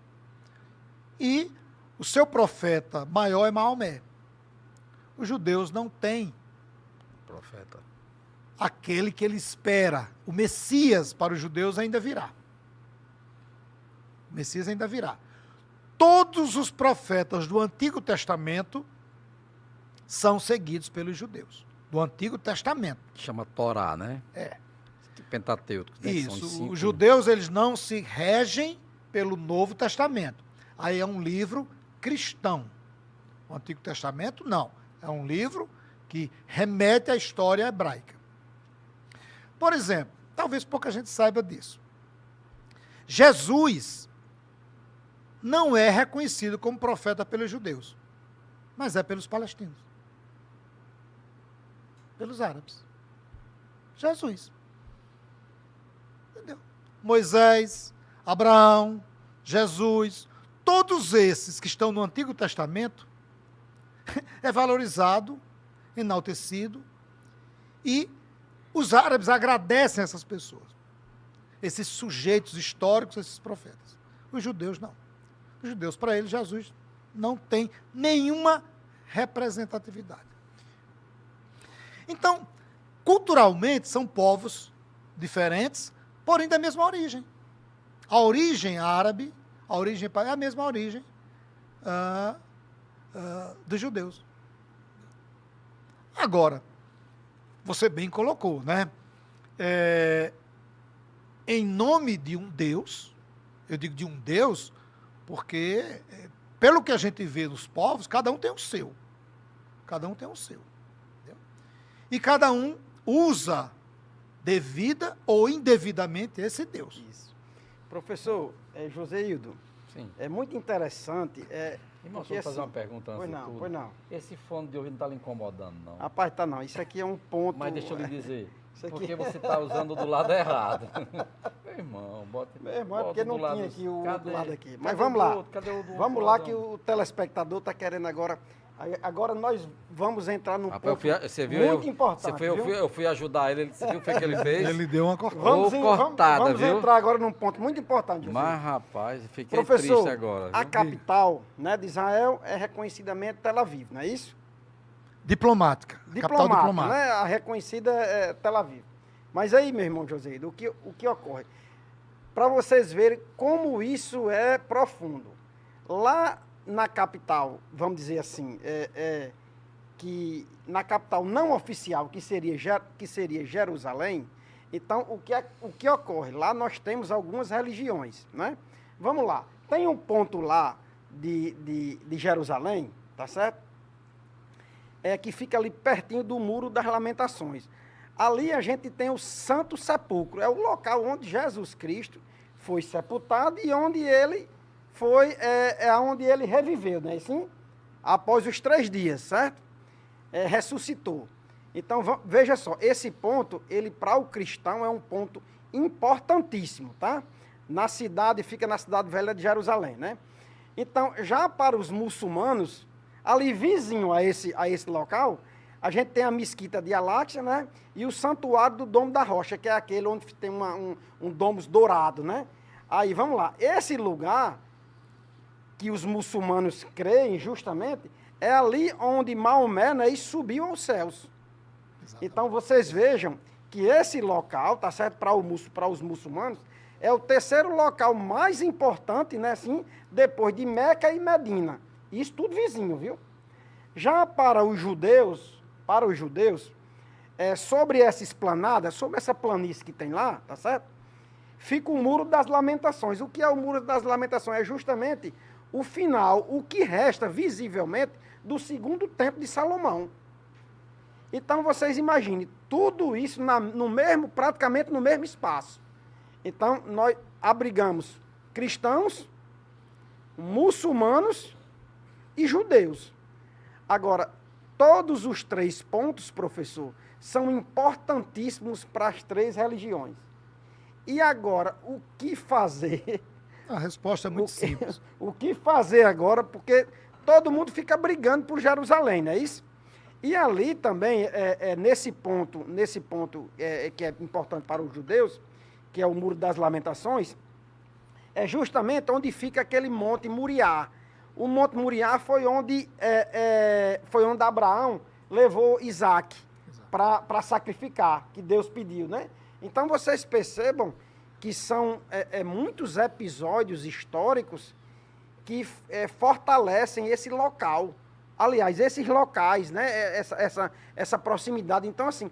e o seu profeta maior é Maomé. Os judeus não têm Profeta. aquele que ele espera. O Messias para os judeus ainda virá. O Messias ainda virá. Todos os profetas do Antigo Testamento são seguidos pelos judeus. Do Antigo Testamento. Chama Torá, né? É. Pentateuco. Né? São os Isso. 5. Os judeus, eles não se regem pelo Novo Testamento. Aí é um livro cristão. O Antigo Testamento, não. É um livro que remete à história hebraica. Por exemplo, talvez pouca gente saiba disso. Jesus não é reconhecido como profeta pelos judeus, mas é pelos palestinos. Pelos árabes. Jesus. Entendeu? Moisés, Abraão, Jesus, todos esses que estão no Antigo Testamento, é valorizado, enaltecido, e os árabes agradecem essas pessoas, esses sujeitos históricos, esses profetas. Os judeus não. Os judeus, para eles, Jesus não tem nenhuma representatividade. Então, culturalmente, são povos diferentes, porém da mesma origem. A origem árabe, a origem é a mesma origem dos judeus. Agora, você bem colocou, né? Em nome de um Deus, eu digo de um Deus, porque, pelo que a gente vê nos povos, cada um tem o seu. Cada um tem o seu. Entendeu? E cada um usa devida ou indevidamente esse Deus. Isso. Professor Joséildo, Sim. é muito interessante. Irmão, Porque, deixa eu fazer assim, uma pergunta antes Pois de não, tudo. pois não. Esse fone de ouvido não está lhe incomodando, não. Rapaz, tá não. Isso aqui é um ponto... Mas deixa eu lhe dizer, Isso aqui- porque você está usando do lado errado. Meu irmão, bota. Meu irmão, é bota porque do não lado tinha dos- aqui o Cadê? do lado aqui. Cadê Mas o vamos do lá. outro? Cadê o do Vamos lá outro? que o telespectador está querendo agora... Agora nós vamos entrar num Rapaz, ponto você viu, muito importante. Você foi, viu? eu fui ajudar ele, você viu o que foi que ele fez? Ele deu uma cortada. cortada, vamos viu? entrar agora num ponto muito importante. José. Mas, rapaz, fiquei Professor, triste agora. a viu? capital, né, de Israel é reconhecidamente Tel Aviv, não é isso? Diplomática. Capital diplomática. Né? A reconhecida é Tel Aviv. Mas aí, meu irmão José, o que ocorre? Para vocês verem como isso é profundo. Lá na capital, vamos dizer assim, que na capital não oficial, que seria Jerusalém, então o que ocorre? Lá nós temos algumas religiões, né? Vamos lá, tem um ponto lá de Jerusalém, tá certo? Que fica ali pertinho do Muro das Lamentações. Ali a gente tem o Santo Sepulcro, é o local onde Jesus Cristo foi sepultado e onde ele foi, onde ele reviveu, né? Assim, após os 3 dias, certo? Ressuscitou. Então, veja só, esse ponto, ele para o cristão é um ponto importantíssimo, tá? Fica na cidade velha de Jerusalém, né? Então, já para os muçulmanos, ali vizinho a esse local, a gente tem a mesquita de Al-Aqsa, né? E o santuário do Domo da Rocha, que é aquele onde tem um domus dourado, né? Aí, vamos lá. Esse lugar que os muçulmanos creem justamente é ali onde Maomé, né, subiu aos céus. Exatamente. Então, vocês vejam que esse local, tá certo, para os muçulmanos, é o 3º local mais importante, né, assim, depois de Meca e Medina. Isso tudo vizinho, viu? Já para os judeus, sobre essa esplanada, sobre essa planície que tem lá, tá certo? Fica o Muro das Lamentações. O que é o Muro das Lamentações? É justamente o final, o que resta visivelmente do 2º templo de Salomão. Então vocês imaginem, tudo isso praticamente no mesmo espaço. Então nós abrigamos cristãos, muçulmanos e judeus. Agora, todos os 3 pontos, professor, são importantíssimos para as 3 religiões. E agora, o que fazer? A resposta é muito simples. O que fazer agora? Porque todo mundo fica brigando por Jerusalém, não é isso? E ali também, nesse ponto que é importante para os judeus, que é o Muro das Lamentações, é justamente onde fica aquele Monte Moriá. O Monte Moriá foi onde Abraão levou Isaac para sacrificar, que Deus pediu, né? Então vocês percebam que são muitos episódios históricos que fortalecem esse local. Aliás, esses locais, né? Essa proximidade. Então, assim,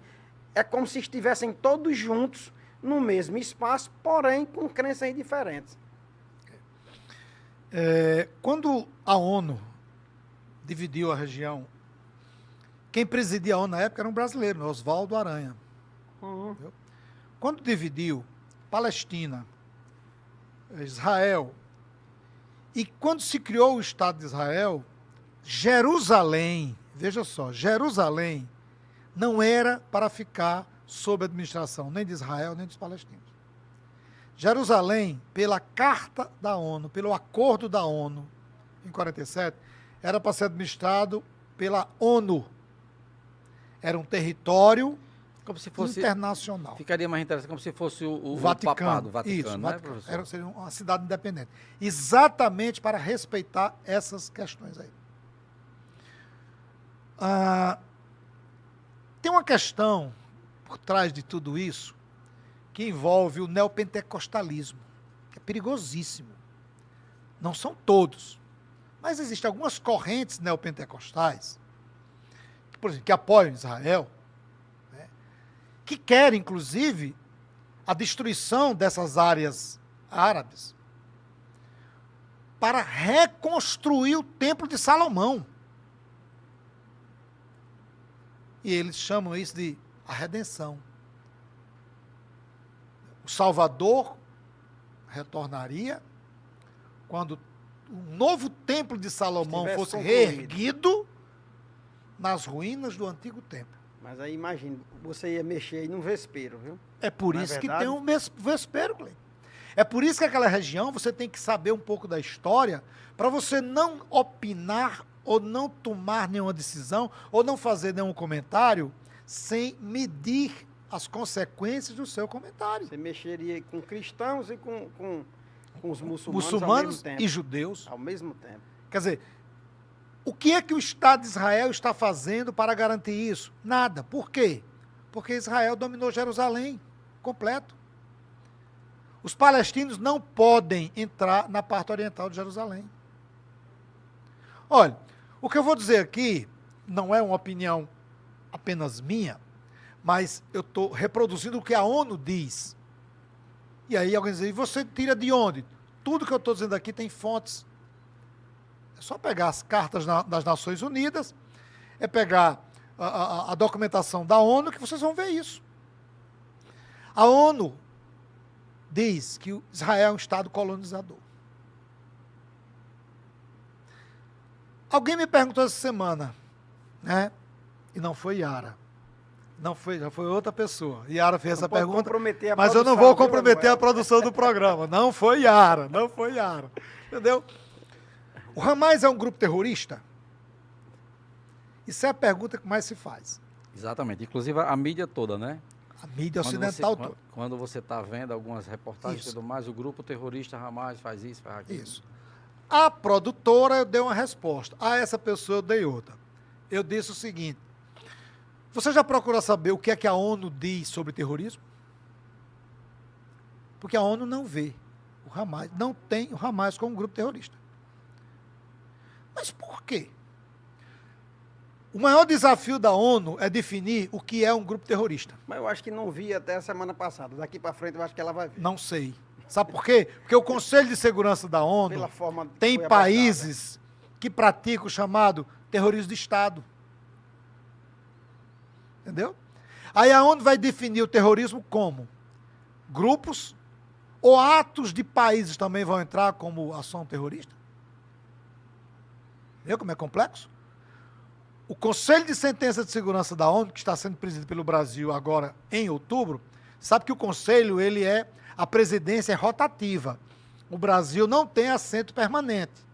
é como se estivessem todos juntos no mesmo espaço, porém com crenças diferentes. Quando a ONU dividiu a região, quem presidia a ONU na época era um brasileiro, né? Oswaldo Aranha. Uhum. Quando dividiu Palestina, Israel, e quando se criou o Estado de Israel, Jerusalém, veja só, Jerusalém não era para ficar sob a administração nem de Israel, nem dos palestinos. Jerusalém, pela Carta da ONU, pelo Acordo da ONU, em 47, era para ser administrado pela ONU. Era um território como se fosse internacional. Ficaria mais interessante como se fosse o Vaticano. papado, o Vaticano, Isso, né, Vaticano. professor? Seria uma cidade independente. Exatamente para respeitar essas questões aí. Tem uma questão por trás de tudo isso que envolve o neopentecostalismo, que é perigosíssimo. Não são todos, mas existem algumas correntes neopentecostais, por exemplo, que apoiam Israel, né, que querem, inclusive, a destruição dessas áreas árabes para reconstruir o Templo de Salomão. E eles chamam isso de a redenção. O Salvador retornaria quando o novo templo de Salomão fosse reerguido nas ruínas do antigo templo. Mas aí imagina, você ia mexer aí num vespeiro, viu? É por isso que tem um vespeiro, Cleiton. É por isso que aquela região você tem que saber um pouco da história para você não opinar ou não tomar nenhuma decisão ou não fazer nenhum comentário sem medir as consequências do seu comentário. Você mexeria com cristãos e com os muçulmanos muçulmanos ao mesmo tempo. E judeus. Ao mesmo tempo. Quer dizer, o que é que o Estado de Israel está fazendo para garantir isso? Nada. Por quê? Porque Israel dominou Jerusalém completo. Os palestinos não podem entrar na parte oriental de Jerusalém. Olha, o que eu vou dizer aqui não é uma opinião apenas minha, mas eu estou reproduzindo o que a ONU diz. E aí alguém diz, e você tira de onde? Tudo que eu estou dizendo aqui tem fontes. É só pegar as cartas das Nações Unidas, é pegar a documentação da ONU que vocês vão ver isso. A ONU diz que Israel é um Estado colonizador. Alguém me perguntou essa semana, né? E não foi Yara. Não foi, já foi outra pessoa. Yara fez essa pergunta, mas eu não vou comprometer a produção do programa. Não foi Yara, não foi Yara. Entendeu? O Hamas é um grupo terrorista? Isso é a pergunta que mais se faz. Exatamente. Inclusive a mídia toda, né? A mídia ocidental toda. Quando você está vendo algumas reportagens e tudo mais, o grupo terrorista Hamas faz isso, faz aquilo. Isso. A produtora, eu dei uma resposta. A essa pessoa eu dei outra. Eu disse o seguinte: você já procura saber o que é que a ONU diz sobre terrorismo? Porque a ONU não vê o Hamas, não tem o Hamas como um grupo terrorista. Mas por quê? O maior desafio da ONU é definir o que é um grupo terrorista. Mas eu acho que não vi até a semana passada. Daqui para frente eu acho que ela vai ver. Não sei. Sabe por quê? Porque o Conselho de Segurança da ONU Pela forma tem foi países que praticam o chamado terrorismo de Estado. Entendeu? Aí a ONU vai definir o terrorismo como grupos ou atos de países também vão entrar como ação terrorista. Entendeu como é complexo? O Conselho de Sentença de Segurança da ONU, que está sendo presidido pelo Brasil agora em outubro, sabe que o Conselho, a presidência é rotativa. O Brasil não tem assento permanente.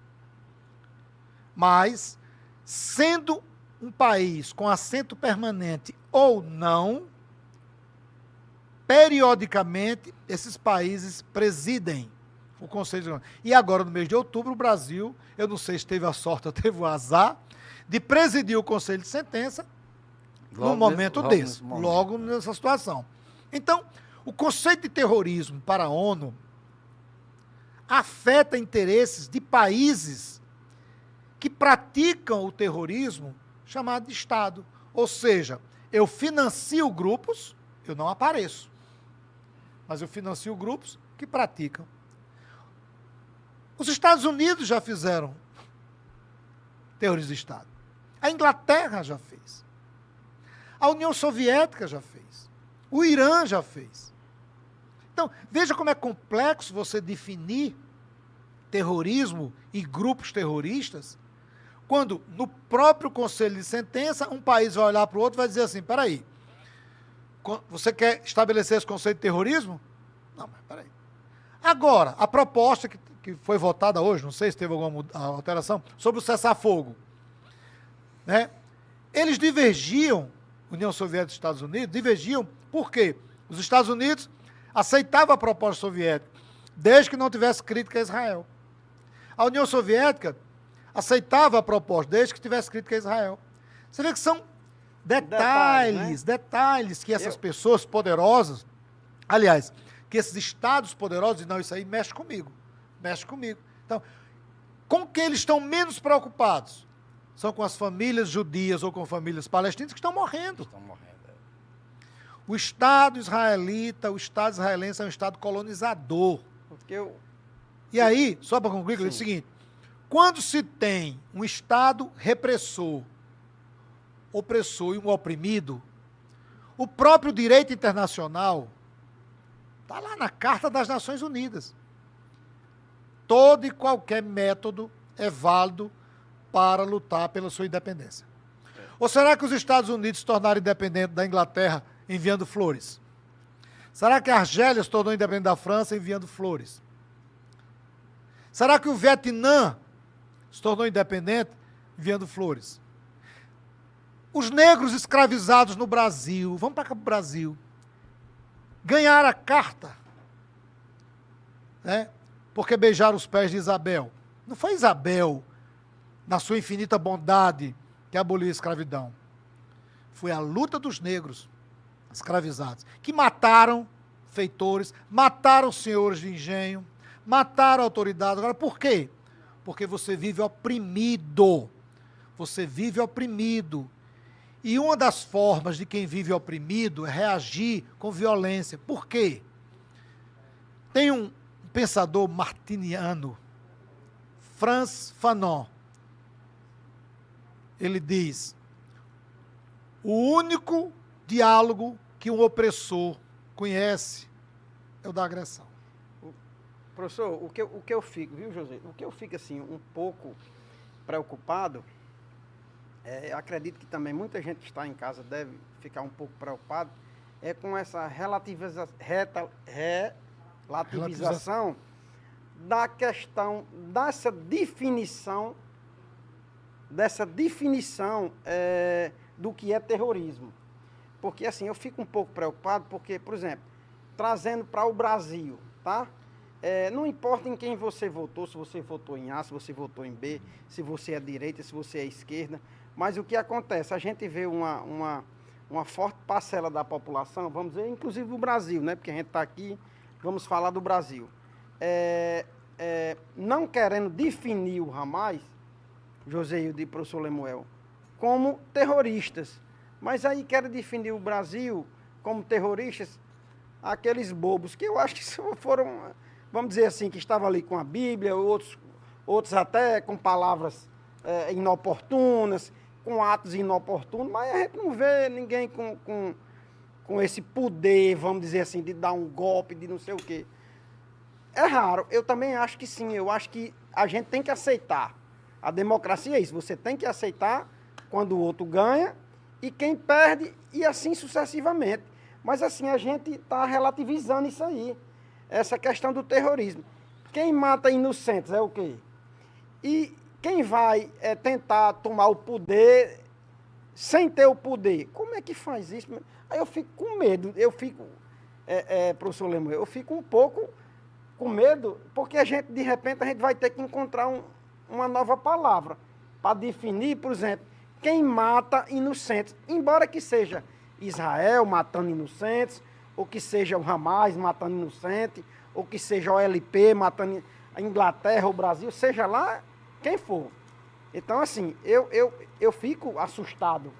Mas, sendo um país com assento permanente ou não, periodicamente, esses países presidem o Conselho de Segurança. E agora, no mês de outubro, o Brasil, eu não sei se teve a sorte ou teve o azar, de presidir o Conselho de Sentença num momento desse, logo nessa situação. Então, o conceito de terrorismo para a ONU afeta interesses de países que praticam o terrorismo chamado de Estado. Ou seja, eu financio grupos, eu não apareço, mas eu financio grupos que praticam. Os Estados Unidos já fizeram terrorismo de Estado. A Inglaterra já fez. A União Soviética já fez. O Irã já fez. Então, veja como é complexo você definir terrorismo e grupos terroristas, quando no próprio Conselho de Sentença, um país vai olhar para o outro e vai dizer assim, peraí, você quer estabelecer esse conceito de terrorismo? Não, mas peraí. Agora, a proposta que foi votada hoje, não sei se teve alguma alteração, sobre o cessar-fogo, né? Eles divergiam, União Soviética e Estados Unidos, divergiam, por quê? Os Estados Unidos aceitavam a proposta soviética, desde que não tivesse crítica a Israel. A União Soviética aceitava a proposta, desde que tivesse crítica a Israel. Você vê que são detalhes que essas pessoas poderosas, aliás, que esses estados poderosos dizem, não, isso aí mexe comigo. Então, com quem eles estão menos preocupados? São com as famílias judias ou com famílias palestinas que estão morrendo. O Estado israelita, o Estado israelense é um Estado colonizador. E aí, só para concluir, é o seguinte, quando se tem um Estado repressor, opressor e um oprimido, o próprio direito internacional está lá na Carta das Nações Unidas. Todo e qualquer método é válido para lutar pela sua independência. Ou será que os Estados Unidos se tornaram independentes da Inglaterra enviando flores? Será que a Argélia se tornou independente da França enviando flores? Será que o Vietnã se tornou independente enviando flores? Os negros escravizados no Brasil, vamos para cá para o Brasil, ganharam a carta, né? Porque beijaram os pés de Isabel. Não foi Isabel, na sua infinita bondade, que aboliu a escravidão. Foi a luta dos negros escravizados, que mataram feitores, mataram senhores de engenho, mataram autoridades. Agora, por quê? porque você vive oprimido. Você vive oprimido. E uma das formas de quem vive oprimido é reagir com violência. Por quê? Tem um pensador martiniano, Frantz Fanon. Ele diz: o único diálogo que um opressor conhece é o da agressão. Professor, o que eu fico, viu, José? O que eu fico, assim, um pouco preocupado, eu acredito que também muita gente que está em casa deve ficar um pouco preocupado, é com essa relativização da questão, dessa definição do que é terrorismo. Porque, assim, eu fico um pouco preocupado porque, por exemplo, trazendo para o Brasil, tá? Não importa em quem você votou, se você votou em A, se você votou em B, se você é direita, se você é esquerda, mas o que acontece? A gente vê uma forte parcela da população, vamos dizer, inclusive do Brasil, né? Porque a gente está aqui, vamos falar do Brasil. Não querendo definir o Hamas, Joséildo e professor Lemuel, como terroristas. Mas aí querem definir o Brasil como terroristas, aqueles bobos, que eu acho que foram, vamos dizer assim, que estavam ali com a Bíblia, outros até com palavras inoportunas, com atos inoportunos, mas a gente não vê ninguém com esse poder, vamos dizer assim, de dar um golpe, de não sei o quê. É raro, eu também acho que sim, eu acho que a gente tem que aceitar. A democracia é isso, você tem que aceitar quando o outro ganha e quem perde, e assim sucessivamente. Mas assim, a gente está relativizando isso aí, essa questão do terrorismo. Quem mata inocentes é o quê? E quem vai tentar tomar o poder sem ter o poder? Como é que faz isso? Aí eu fico com medo, professor Lemuel, eu fico um pouco com medo, porque de repente, a gente vai ter que encontrar uma nova palavra para definir, por exemplo, quem mata inocentes, embora que seja Israel matando inocentes, ou que seja o Hamas matando inocentes, ou que seja o LP matando a Inglaterra, o Brasil, seja lá quem for. Então, assim, eu fico assustado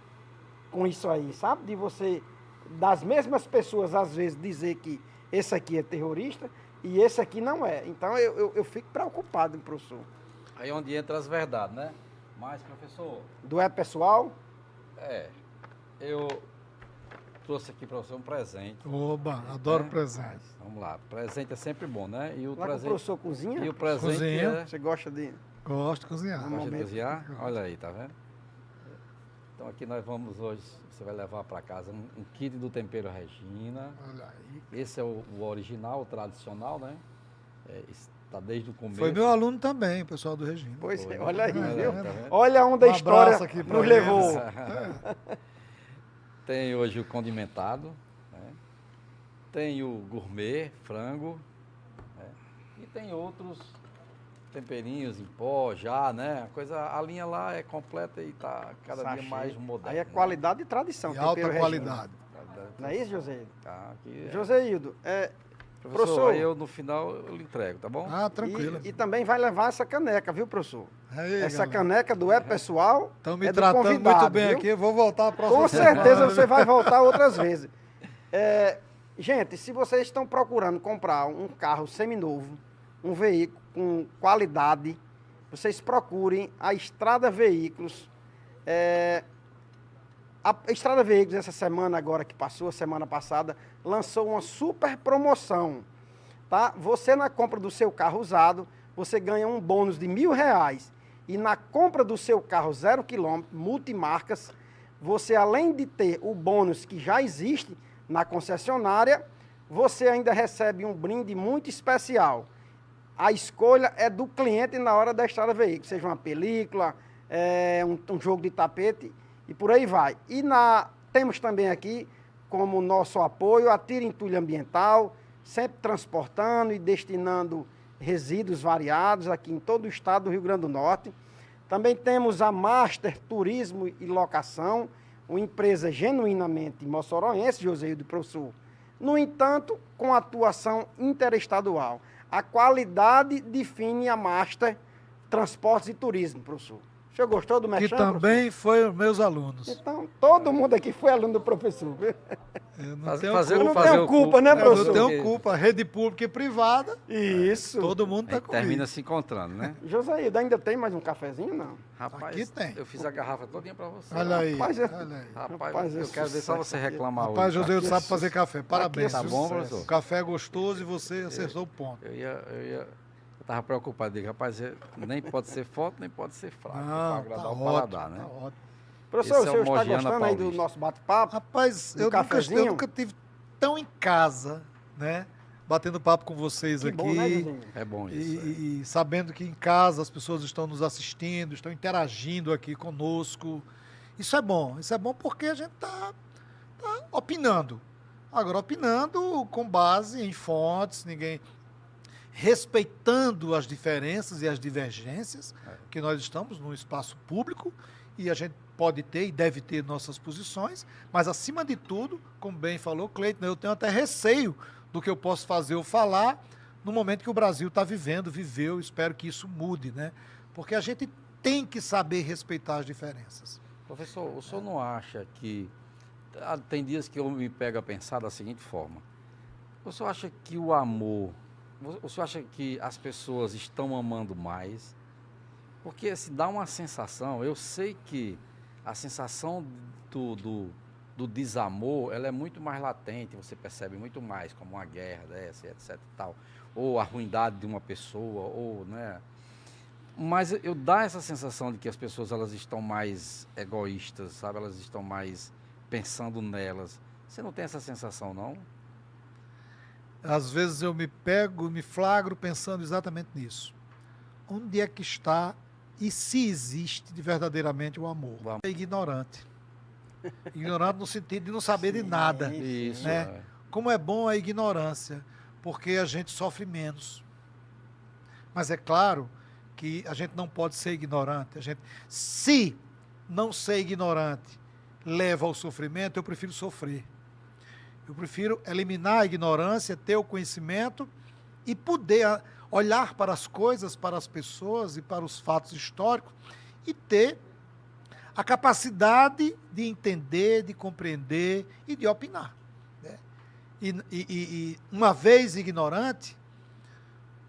com isso aí, sabe? De você, das mesmas pessoas, às vezes, dizer que esse aqui é terrorista e esse aqui não é. Então, eu fico preocupado, professor. Aí é onde entra as verdades, né? Mas, professor... Do pessoal? Eu trouxe aqui para você um presente. Oba, adoro presente. Vamos lá, presente é sempre bom, né? E o Lá presente... que o professor cozinha? E o presente Cozinha. Você gosta de... Gosto de cozinhar. Gosta de cozinhar? Olha aí, tá vendo? Então aqui nós vamos hoje, você vai levar para casa um kit do tempero Regina. Olha aí. Esse é o original, o tradicional, né? Está desde o começo. Foi meu aluno também, o pessoal do Regina. Pois Foi, é, olha aí, né? viu? Tá vendo? Olha onde a Um história abraço aqui pra nos eles. levou. Tem hoje o condimentado, né? Tem o gourmet, frango, né? E tem outros temperinhos em pó já, né? A linha lá é completa e está cada Sachê. dia mais moderna. Aí é qualidade e tradição. E alta tempero qualidade. Regina. Não é isso, Joséildo? Tá, aqui Joséildo, professor, aí eu no final eu lhe entrego, tá bom? Ah, tranquilo. E também vai levar essa caneca, viu, professor? Aí, Essa galera. caneca do pessoal. Estão me do tratando convidado, muito bem viu? aqui, eu vou voltar a próxima Com semana. certeza você vai voltar outras vezes. Gente, se vocês estão procurando comprar um carro seminovo, um veículo com qualidade, vocês procurem a Estrada Veículos. A Estrada Veículos, essa semana agora que passou, a semana passada, lançou uma super promoção. Tá? Você, na compra do seu carro usado, você ganha um bônus de R$1.000. E na compra do seu carro 0 km, multimarcas, você, além de ter o bônus que já existe na concessionária, você ainda recebe um brinde muito especial. A escolha é do cliente na hora da Estrada Veículos, seja uma película, um jogo de tapete e por aí vai. E temos também aqui, como nosso apoio, a Tira Entulho Ambiental, sempre transportando e destinando resíduos variados aqui em todo o estado do Rio Grande do Norte. Também temos a Master Turismo e Locação, uma empresa genuinamente moçoroense, Joséildo, professor. No entanto, com atuação interestadual. A qualidade define a Master Transportes e Turismo, professor. O senhor gostou do Que merchan, também foi meus alunos. Então, todo mundo aqui foi aluno do professor. Eu não Fazer, tenho fazer, Eu culpa. não fazer tenho o culpa, né, Eu professor? não tenho culpa. Rede pública e privada, Isso. todo mundo Aí está comigo. termina se encontrando, né? Josaída, ainda tem mais um cafezinho, não? Rapaz, Aqui tem. eu fiz a garrafa todinha pra você. Olha aí, Rapaz, olha aí. Rapaz, eu esse quero ver só sucesso você aqui. reclamar Rapaz, hoje. José Aqui é sabe fazer café. Parabéns. Tá viu? bom, professor? O café é gostoso e você acertou o ponto. Eu tava preocupado, digo, rapaz, nem pode ser forte, nem pode ser fraco, pra Não, agradar tá o ótimo, paladar, né? tá ótimo. Professor, Esse o é o senhor está Mogiana gostando aí do Paulista. nosso bate-papo? Rapaz, Um eu cafezinho? nunca tive tão em casa, né? Batendo papo com vocês Que aqui. bom, né, Josinho? É bom E, isso. e sabendo que em casa as pessoas estão nos assistindo, estão interagindo aqui conosco. Isso é bom porque a gente tá opinando. Agora, opinando com base em fontes, ninguém respeitando as diferenças e as divergências, que nós estamos num espaço público e a gente pode ter e deve ter nossas posições, mas acima de tudo, como bem falou Cleiton, eu tenho até receio do que eu posso fazer ou falar no momento que o Brasil está viveu, espero que isso mude, né? Porque a gente tem que saber respeitar as diferenças. Professor, o senhor não acha que... Tem dias que eu me pego a pensar da seguinte forma. O senhor acha que o amor... O senhor acha que as pessoas estão amando mais? Porque se dá uma sensação, eu sei que a sensação do desamor, ela é muito mais latente, você percebe muito mais, como uma guerra dessa, etc e tal, ou a ruindade de uma pessoa, ou, né? Mas eu dá essa sensação de que as pessoas, elas estão mais egoístas, sabe? Elas estão mais pensando nelas. Você não tem essa sensação, não? Às vezes eu me flagro pensando exatamente nisso. Onde é que está e se existe de verdadeiramente o amor? O amor. É ignorante. Ignorante no sentido de não saber de nada. Isso, né? Como é bom a ignorância, porque a gente sofre menos. Mas é claro que a gente não pode ser ignorante. Se não ser ignorante leva ao sofrimento, eu prefiro sofrer. Eu prefiro eliminar a ignorância, ter o conhecimento e poder olhar para as coisas, para as pessoas e para os fatos históricos e ter a capacidade de entender, de compreender e de opinar. Né? E uma vez ignorante,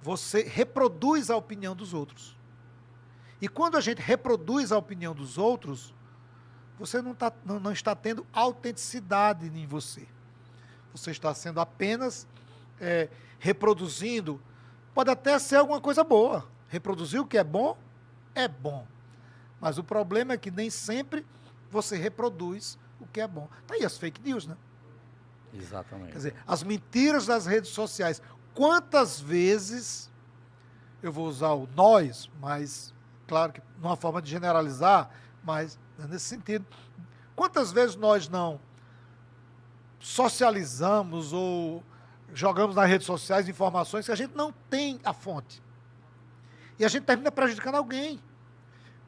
você reproduz a opinião dos outros. E quando a gente reproduz a opinião dos outros, você não está tendo autenticidade em você. Você está sendo apenas reproduzindo. Pode até ser alguma coisa boa. Reproduzir o que é bom. Mas o problema é que nem sempre você reproduz o que é bom. Tá aí as fake news, né? Exatamente. Quer dizer, as mentiras das redes sociais. Quantas vezes, eu vou usar o nós, mas, claro que numa forma de generalizar, mas nesse sentido, quantas vezes nós não socializamos ou jogamos nas redes sociais informações que a gente não tem a fonte. E a gente termina prejudicando alguém,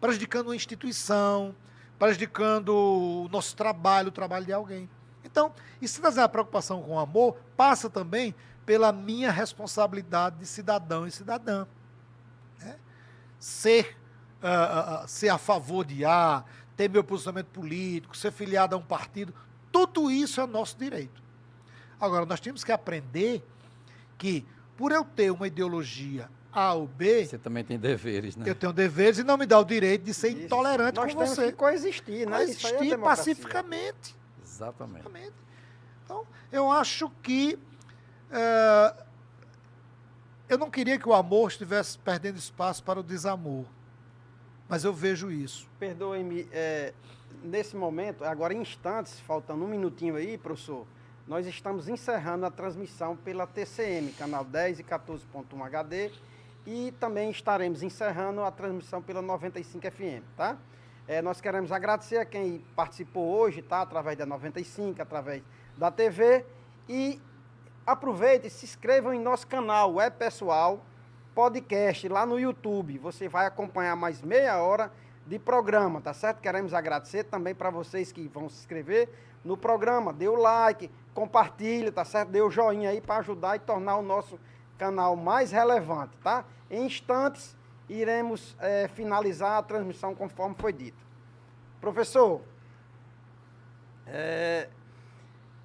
prejudicando uma instituição, prejudicando o nosso trabalho, o trabalho de alguém. Então, e se trazer a preocupação com o amor, passa também pela minha responsabilidade de cidadão e cidadã. Né? Ser a favor de A, ter meu posicionamento político, ser filiado a um partido, tudo isso é nosso direito. Agora, nós temos que aprender que, por eu ter uma ideologia A ou B, você também tem deveres, né? eu tenho deveres e não me dá o direito de ser intolerante Nós com temos você. que coexistir, né? Isso aí é Coexistir democracia. pacificamente. Exatamente. Então, eu acho que eu não queria que o amor estivesse perdendo espaço para o desamor, mas eu vejo isso. Perdoe-me, nesse momento, agora em instantes, faltando um minutinho aí, professor, nós estamos encerrando a transmissão pela TCM, canal 10 e 14.1 HD, e também estaremos encerrando a transmissão pela 95 FM, tá? Nós queremos agradecer a quem participou hoje, tá? Através da 95, através da TV, e aproveite e se inscrevam em nosso canal, pessoal, podcast lá no YouTube. Você vai acompanhar mais meia hora de programa, tá certo? Queremos agradecer também para vocês que vão se inscrever no programa. Dê o like, compartilhe, tá certo? Dê o joinha aí para ajudar e tornar o nosso canal mais relevante, tá? Em instantes iremos finalizar a transmissão conforme foi dito. Professor,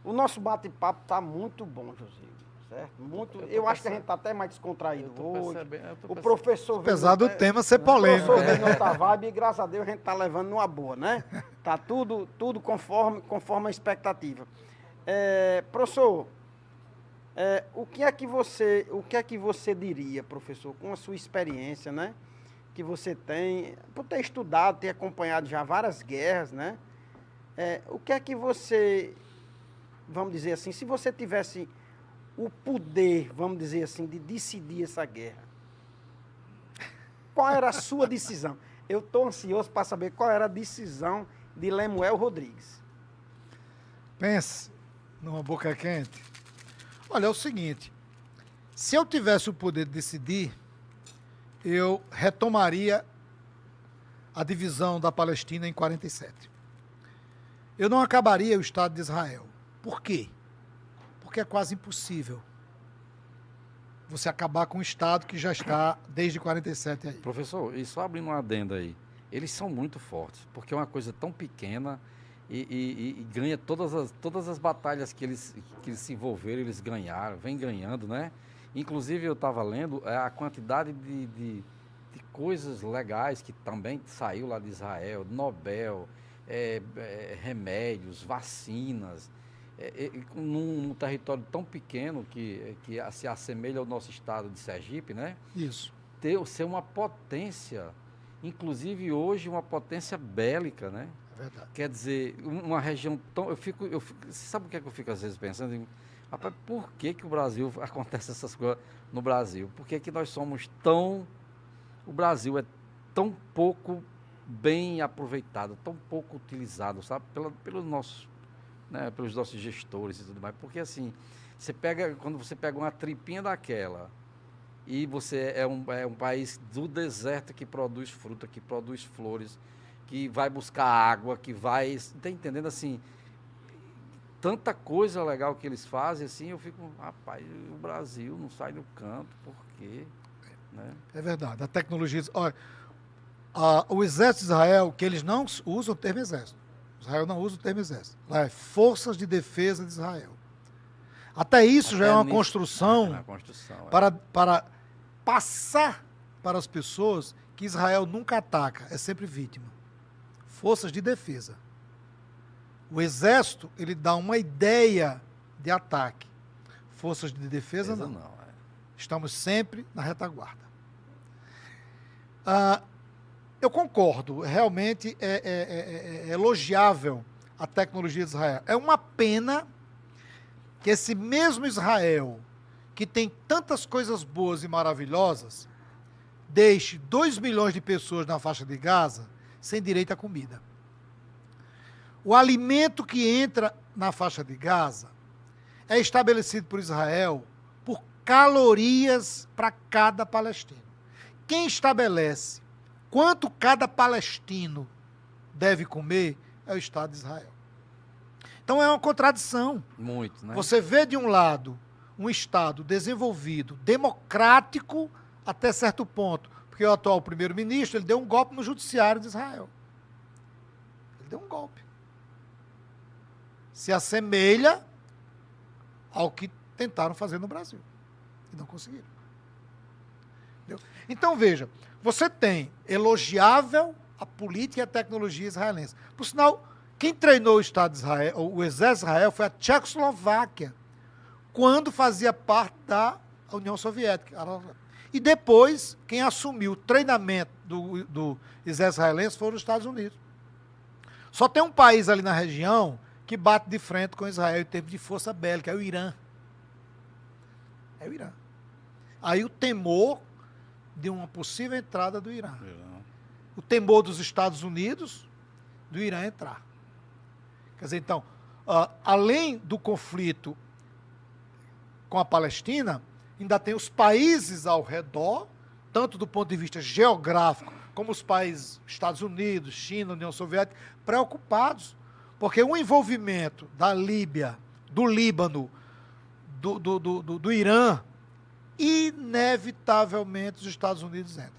o nosso bate-papo está muito bom, José. Certo? Muito, eu acho que a gente está até mais descontraído hoje. O professor... Apesar do tema ser polêmico, o professor né? não tá vibe e, graças a Deus, a gente está levando numa boa, né? Tá tudo conforme a expectativa. Professor, o que é que você diria, professor, com a sua experiência, né? Que você tem, por ter estudado, ter acompanhado já várias guerras, né? O que é que você, vamos dizer assim, se você tivesse o poder, vamos dizer assim, de decidir essa guerra, qual era a sua decisão? Eu estou ansioso para saber qual era a decisão de Lemuel Rodrigues. Pense numa boca quente. Olha, é o seguinte, se eu tivesse o poder de decidir, eu retomaria a divisão da Palestina em 47. Eu não acabaria o Estado de Israel. Por quê? Porque é quase impossível você acabar com um Estado que já está desde 47 aí. Professor, e só abrindo uma adenda aí, eles são muito fortes, porque é uma coisa tão pequena e ganha todas as batalhas que eles se envolveram, eles ganharam, vem ganhando, né? Inclusive eu estava lendo a quantidade de coisas legais que também saiu lá de Israel, Nobel, remédios, vacinas, num território tão pequeno que se assemelha ao nosso estado de Sergipe, né? Isso. Ser uma potência, inclusive hoje uma potência bélica, né? É verdade. Quer dizer, uma região tão... Você sabe o que é que eu fico às vezes pensando? Rapaz, por que o Brasil acontece essas coisas no Brasil? Por que nós somos tão... O Brasil é tão pouco bem aproveitado, tão pouco utilizado, sabe? Pelos nossos gestores e tudo mais. Porque assim, quando você pega uma tripinha daquela e você é um país do deserto que produz fruta, que produz flores, que vai buscar água, que vai... Está entendendo assim? Tanta coisa legal que eles fazem, assim, eu fico, rapaz, o Brasil não sai do canto, por quê? Né? É verdade. A tecnologia... Olha, o exército de Israel, que eles não usam o termo exército. Israel não usa o termo exército. Lá é Forças de Defesa de Israel. Até isso já é uma construção, para passar para as pessoas que Israel nunca ataca, é sempre vítima. Forças de defesa. O exército, ele dá uma ideia de ataque. Forças de defesa, não. Estamos sempre na retaguarda. Eu concordo, realmente é elogiável a tecnologia de Israel. É uma pena que esse mesmo Israel, que tem tantas coisas boas e maravilhosas, deixe 2 milhões de pessoas na faixa de Gaza sem direito à comida. O alimento que entra na faixa de Gaza é estabelecido por Israel por calorias para cada palestino. Quem estabelece quanto cada palestino deve comer é o Estado de Israel. Então é uma contradição. Muito, né? Você vê de um lado um Estado desenvolvido, democrático até certo ponto, porque o atual primeiro-ministro ele deu um golpe no judiciário de Israel. Ele deu um golpe. Se assemelha ao que tentaram fazer no Brasil. E não conseguiram. Entendeu? Então, veja, você tem elogiável a política e a tecnologia israelense. Por sinal, quem treinou o Estado de Israel, o exército de Israel, foi a Tchecoslováquia, quando fazia parte da União Soviética. E depois, quem assumiu o treinamento do exército israelense foram os Estados Unidos. Só tem um país ali na região que bate de frente com Israel em termos de força bélica, é o Irã. É o Irã. Aí o temor de uma possível entrada do Irã. O temor dos Estados Unidos do Irã entrar. Quer dizer, então, além do conflito com a Palestina, ainda tem os países ao redor, tanto do ponto de vista geográfico, como os países Estados Unidos, China, União Soviética, preocupados. Porque o envolvimento da Líbia, do Líbano, do Irã, inevitavelmente os Estados Unidos entram.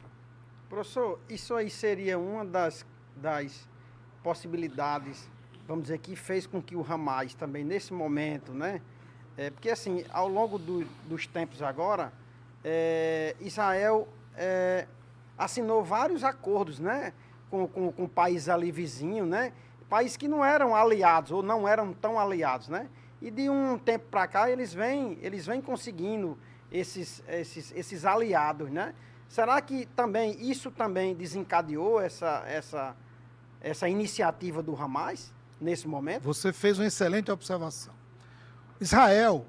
Professor, isso aí seria uma das possibilidades, vamos dizer, que fez com que o Hamas também, nesse momento, né? Porque, assim, ao longo dos tempos agora, Israel assinou vários acordos, né? Com países ali vizinhos, né? Países que não eram aliados, ou não eram tão aliados, né? E de um tempo para cá, eles vêm conseguindo esses aliados, né? Será que isso também desencadeou essa iniciativa do Hamas nesse momento? Você fez uma excelente observação. Israel,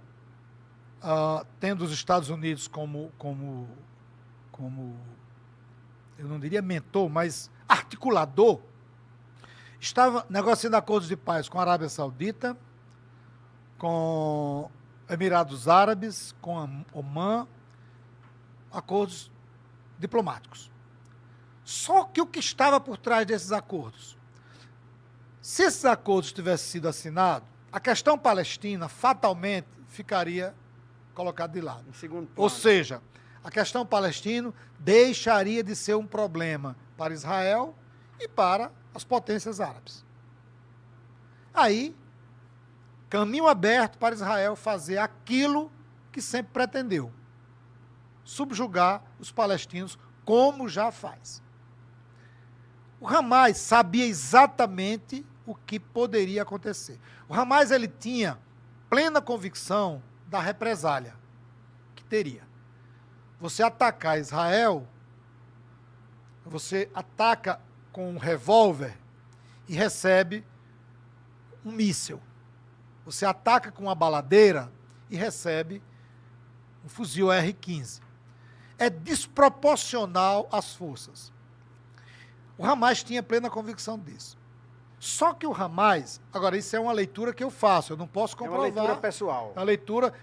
tendo os Estados Unidos como, eu não diria mentor, mas articulador, estava negociando acordos de paz com a Arábia Saudita, com Emirados Árabes, com Omã, acordos diplomáticos. Só que o que estava por trás desses acordos? Se esses acordos tivessem sido assinados, a questão palestina fatalmente ficaria colocada de lado. Em segundo plano. Ou seja, a questão palestina deixaria de ser um problema para Israel e para as potências árabes. Aí, caminho aberto para Israel fazer aquilo que sempre pretendeu: subjugar os palestinos, como já faz. O Hamas sabia exatamente o que poderia acontecer. O Hamas, ele tinha plena convicção da represália que teria. Você atacar Israel, você ataca com um revólver e recebe um míssil. Você ataca com uma baladeira e recebe um fuzil R-15. É desproporcional às forças. O Hamas tinha plena convicção disso. Só que o Hamas, agora isso é uma leitura que eu faço, eu não posso comprovar. É uma leitura pessoal. É uma leitura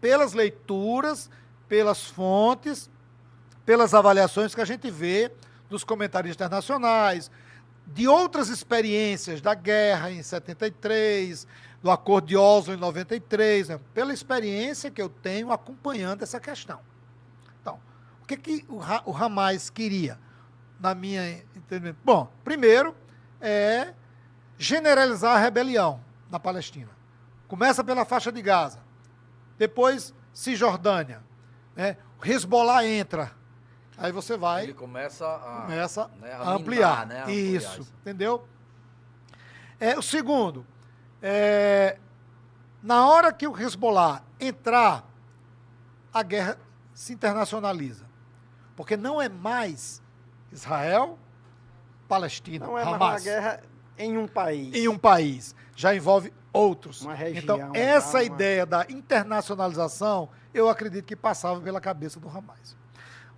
pelas leituras, pelas fontes, pelas avaliações que a gente vê dos comentaristas internacionais, de outras experiências da guerra em 73, do Acordo de Oslo em 93, né? Pela experiência que eu tenho acompanhando essa questão. Então, o que o Hamas queria, na minha entendimento? Bom, primeiro é generalizar a rebelião na Palestina. Começa pela faixa de Gaza, depois Cisjordânia, né? O Hezbollah entra, aí você vai... Ele começa a ampliar, né? Isso, entendeu? O segundo, na hora que o Hezbollah entrar, a guerra se internacionaliza. Porque não é mais Israel, Palestina, não é mais Hamas. uma guerra em um país. Em um país. Já envolve outros. Uma região. Então, essa ideia da internacionalização, eu acredito que passava pela cabeça do Hamas.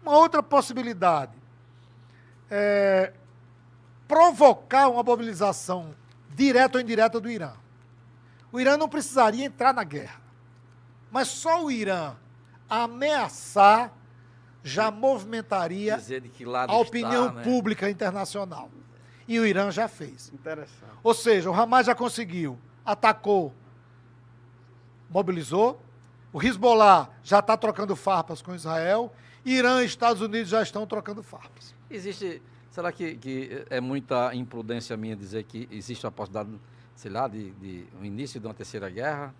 Uma outra possibilidade é provocar uma mobilização direta ou indireta do Irã. O Irã não precisaria entrar na guerra, mas só o Irã ameaçar já movimentaria Dizer de que lado a opinião está, né? pública internacional. E o Irã já fez. Interessante. Ou seja, o Hamas já conseguiu, atacou, mobilizou, o Hezbollah já está trocando farpas com Israel, Irã e Estados Unidos já estão trocando farpas. Será que é muita imprudência minha dizer que existe a possibilidade, sei lá, de um início de uma terceira guerra?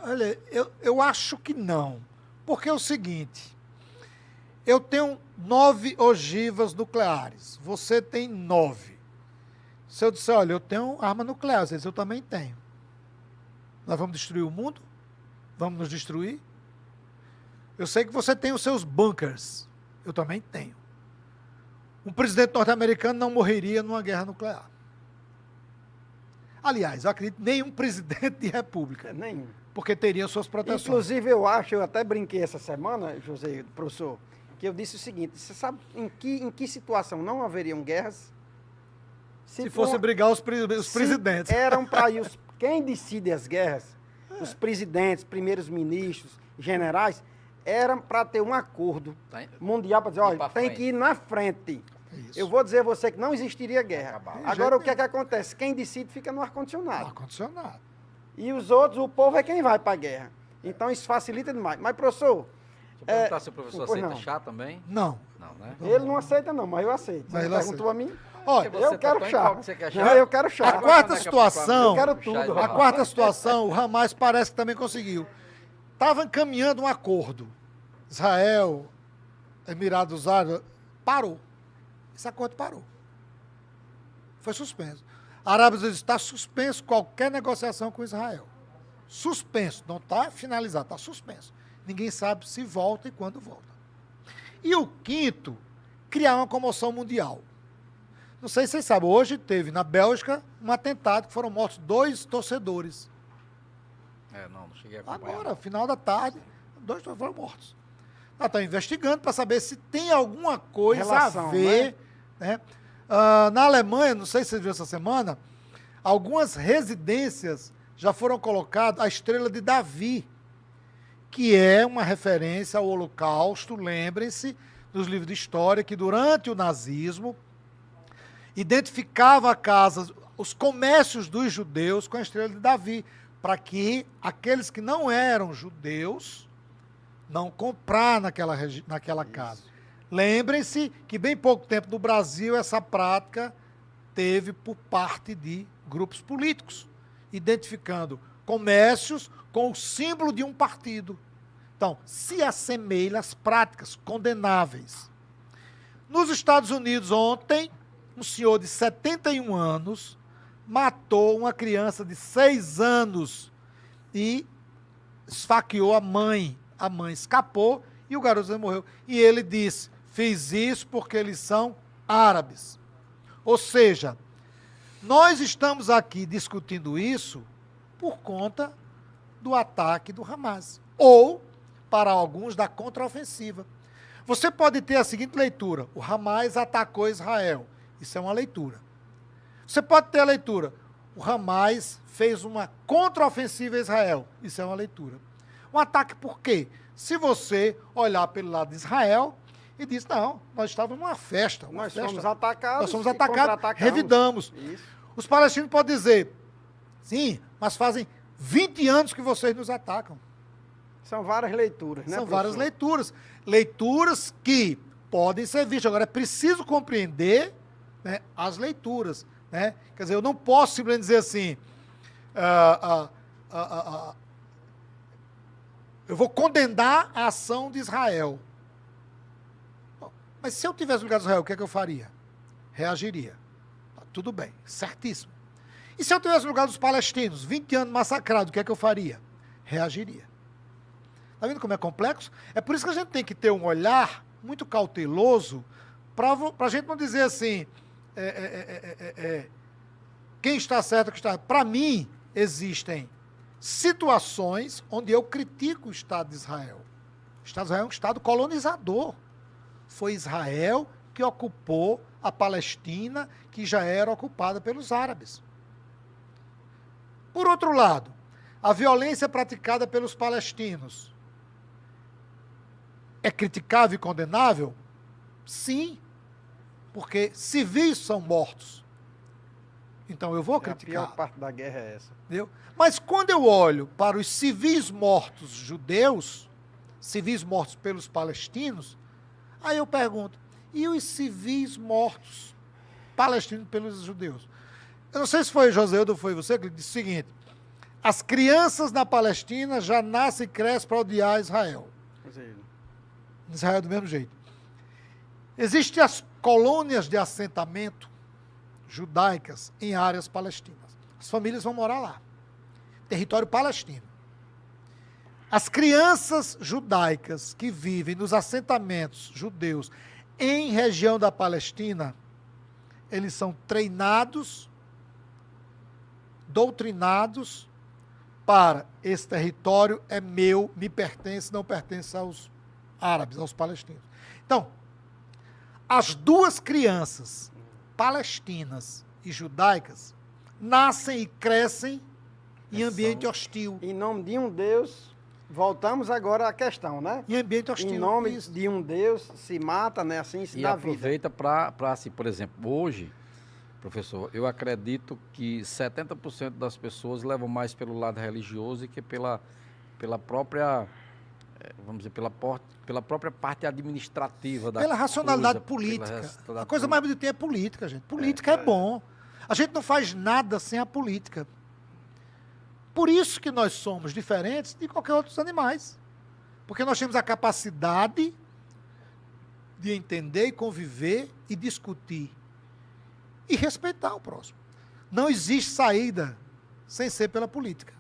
Olha, eu acho que não, porque é o seguinte, eu tenho 9 ogivas nucleares, você tem 9. Se eu disser, olha, eu tenho arma nuclear, às vezes eu também tenho. Nós vamos destruir o mundo? Vamos nos destruir? Eu sei que você tem os seus bunkers, eu também tenho. Um presidente norte-americano não morreria numa guerra nuclear. Aliás, eu acredito que nenhum presidente de república, Nenhum. porque teria suas proteções. Inclusive, eu até brinquei essa semana, José, professor, que eu disse o seguinte: você sabe em que situação não haveriam guerras? Se fosse brigar os presidentes. Eram para ir quem decide as guerras, os presidentes, primeiros ministros, generais, eram para ter um acordo mundial para dizer, olha, tem que ir na frente. Isso. Eu vou dizer a você que não existiria guerra. Acabar. Agora, o que é que acontece? Quem decide fica no ar-condicionado. Ar-condicionado. E os outros, o povo é quem vai para a guerra. Então, isso facilita demais. Mas, professor, Perguntar se o professor pois aceita não. chá também? Não. Não, né? Ele não aceita não, mas eu aceito. Mas Você ele perguntou a mim, Olha, Porque você eu tá quero tão chá. igual que você quer chá. Não, eu quero a chá. quarta situação, Eu quero tudo, Chá de a rapaz. quarta situação, o Hamas parece que também conseguiu. Estava encaminhando um acordo. Israel, Emirados Árabes, parou. Esse acordo parou. Foi suspenso. A Arábia Saudita está suspenso qualquer negociação com Israel. Suspenso, não está finalizado, está suspenso. Ninguém sabe se volta e quando volta. E o quinto, criar uma comoção mundial. Não sei se vocês sabem, hoje teve na Bélgica um atentado que foram mortos 2 torcedores. Não cheguei a acompanhar. Agora, final da tarde, 2 foram mortos. Nós estamos investigando para saber se tem alguma coisa Relação, a ver. Né? Na Alemanha, não sei se vocês viram essa semana, algumas residências já foram colocadas a estrela de Davi, que é uma referência ao Holocausto. Lembrem-se dos livros de história que durante o nazismo identificava casas, os comércios dos judeus com a estrela de Davi, para que aqueles que não eram judeus não comprar naquela casa. Lembrem-se que bem pouco tempo no Brasil essa prática teve por parte de grupos políticos, identificando comércios com o símbolo de um partido. Então, se assemelha às práticas condenáveis. Nos Estados Unidos, ontem, um senhor de 71 anos matou uma criança de 6 anos e esfaqueou a mãe. A mãe escapou e o garoto morreu. E ele disse, fiz isso porque eles são árabes. Ou seja, nós estamos aqui discutindo isso por conta do ataque do Hamas. Ou, para alguns, da contraofensiva. Você pode ter a seguinte leitura, o Hamas atacou Israel. Isso é uma leitura. Você pode ter a leitura, o Hamas fez uma contraofensiva a Israel. Isso é uma leitura. Um ataque por quê? Se você olhar pelo lado de Israel e diz, não, nós estávamos numa festa. Nós fomos atacados. Nós fomos atacados, revidamos. Isso. Os palestinos podem dizer, sim, mas fazem 20 anos que vocês nos atacam. São várias leituras, né, São professor? várias leituras. Leituras que podem ser vistas. Agora, é preciso compreender, né, as leituras. Né? Quer dizer, eu não posso simplesmente dizer assim, eu vou condenar a ação de Israel. Mas se eu tivesse no lugar de Israel, o que é que eu faria? Reagiria. Tudo bem, certíssimo. E se eu tivesse no lugar dos palestinos, 20 anos massacrados, o que é que eu faria? Reagiria. Está vendo como é complexo? É por isso que a gente tem que ter um olhar muito cauteloso para a gente não dizer assim, quem está certo, quem está errado. Para mim, existem situações onde eu critico o Estado de Israel. O Estado de Israel é um Estado colonizador. Foi Israel que ocupou a Palestina, que já era ocupada pelos árabes. Por outro lado, a violência praticada pelos palestinos é criticável e condenável? Sim, porque civis são mortos. Então eu vou criticar. A pior parte da guerra é essa. Entendeu? Mas quando eu olho para os civis mortos judeus, civis mortos pelos palestinos, aí eu pergunto, e os civis mortos palestinos pelos judeus? Eu não sei se foi Joséudo ou foi você que disse o seguinte, as crianças na Palestina já nascem e crescem para odiar Israel. Israel do mesmo jeito. Existem as colônias de assentamento judaicas em áreas palestinas. As famílias vão morar lá. Território palestino. As crianças judaicas que vivem nos assentamentos judeus em região da Palestina, eles são treinados, doutrinados para esse território é meu, me pertence, não pertence aos árabes, aos palestinos. Então, as duas crianças palestinas e judaicas nascem e crescem em ambiente hostil. Em nome de um Deus, voltamos agora à questão, né? Em ambiente hostil. Em nome de um Deus, se mata, né? Assim se E dá vida. aproveita para, assim, por exemplo, hoje, professor, eu acredito que 70% das pessoas levam mais pelo lado religioso que pela própria vamos dizer, pela própria parte administrativa da Pela racionalidade coisa, política. pela racionalidade A coisa mais bonita é política, gente. Política é bom. A gente não faz nada sem a política. Por isso que nós somos diferentes de qualquer outros animais. Porque nós temos a capacidade de entender e conviver e discutir. E respeitar o próximo. Não existe saída sem ser pela política.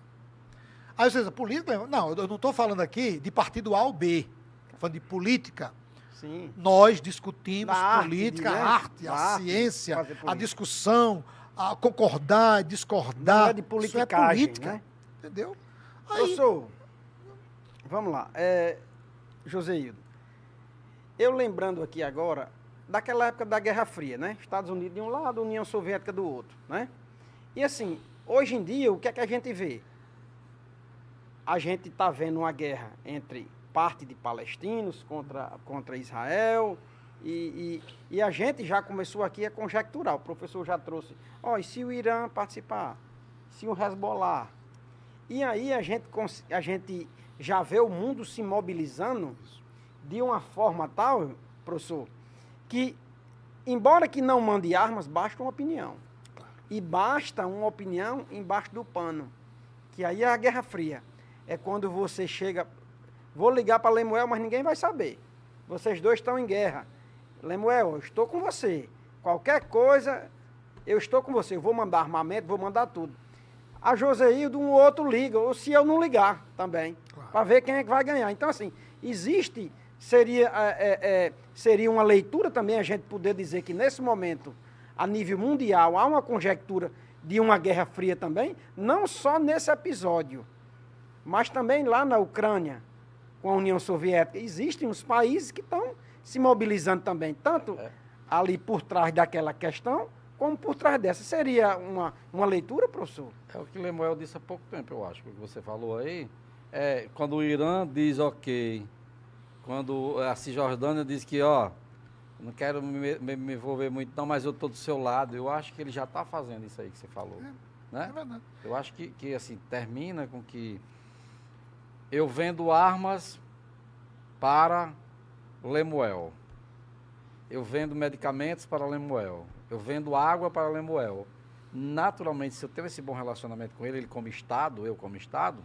Aí você diz, política? Não, eu não estou falando aqui de partido A ou B. Estou falando de política. Sim. Nós discutimos Da política, arte, né? a arte, Da a arte, ciência, fazer a política. discussão, a concordar, discordar. Não é de Isso é politicagem, política. né? Entendeu? Aí, Professor, vamos lá. Joseildo, eu lembrando aqui agora daquela época da Guerra Fria, né? Estados Unidos de um lado, União Soviética do outro, né? E assim, hoje em dia, o que é que a gente vê? A gente está vendo uma guerra entre parte de palestinos contra Israel e a gente já começou aqui a conjecturar. O professor já trouxe, e se o Irã participar? Se o Hezbollah? E aí a gente já vê o mundo se mobilizando de uma forma tal, professor, que, embora que não mande armas, basta uma opinião. E basta uma opinião embaixo do pano. Que aí é a Guerra Fria. É quando você chega... Vou ligar para Lemuel, mas ninguém vai saber. Vocês dois estão em guerra. Lemuel, eu estou com você. Qualquer coisa, eu estou com você. Eu vou mandar armamento, vou mandar tudo. A Joseildo, um outro liga, ou se eu não ligar também, claro, para ver quem é que vai ganhar. Então, assim, seria uma leitura também a gente poder dizer que nesse momento, a nível mundial, há uma conjectura de uma Guerra Fria também, não só nesse episódio, mas também lá na Ucrânia, com a União Soviética. Existem uns países que estão se mobilizando também, tanto ali por trás daquela questão, como por trás dessa. Seria uma leitura, professor? É o que Lemuel disse há pouco tempo, eu acho, o que você falou aí. Quando o Irã diz ok, quando a Cisjordânia diz que, não quero me envolver muito não, mas eu estou do seu lado, eu acho que ele já está fazendo isso aí que você falou. Né? É verdade. Eu acho que assim, termina com que eu vendo armas para Lemuel, eu vendo medicamentos para Lemuel, eu vendo água para Lemuel. Naturalmente, se eu tenho esse bom relacionamento com ele como Estado, eu como Estado,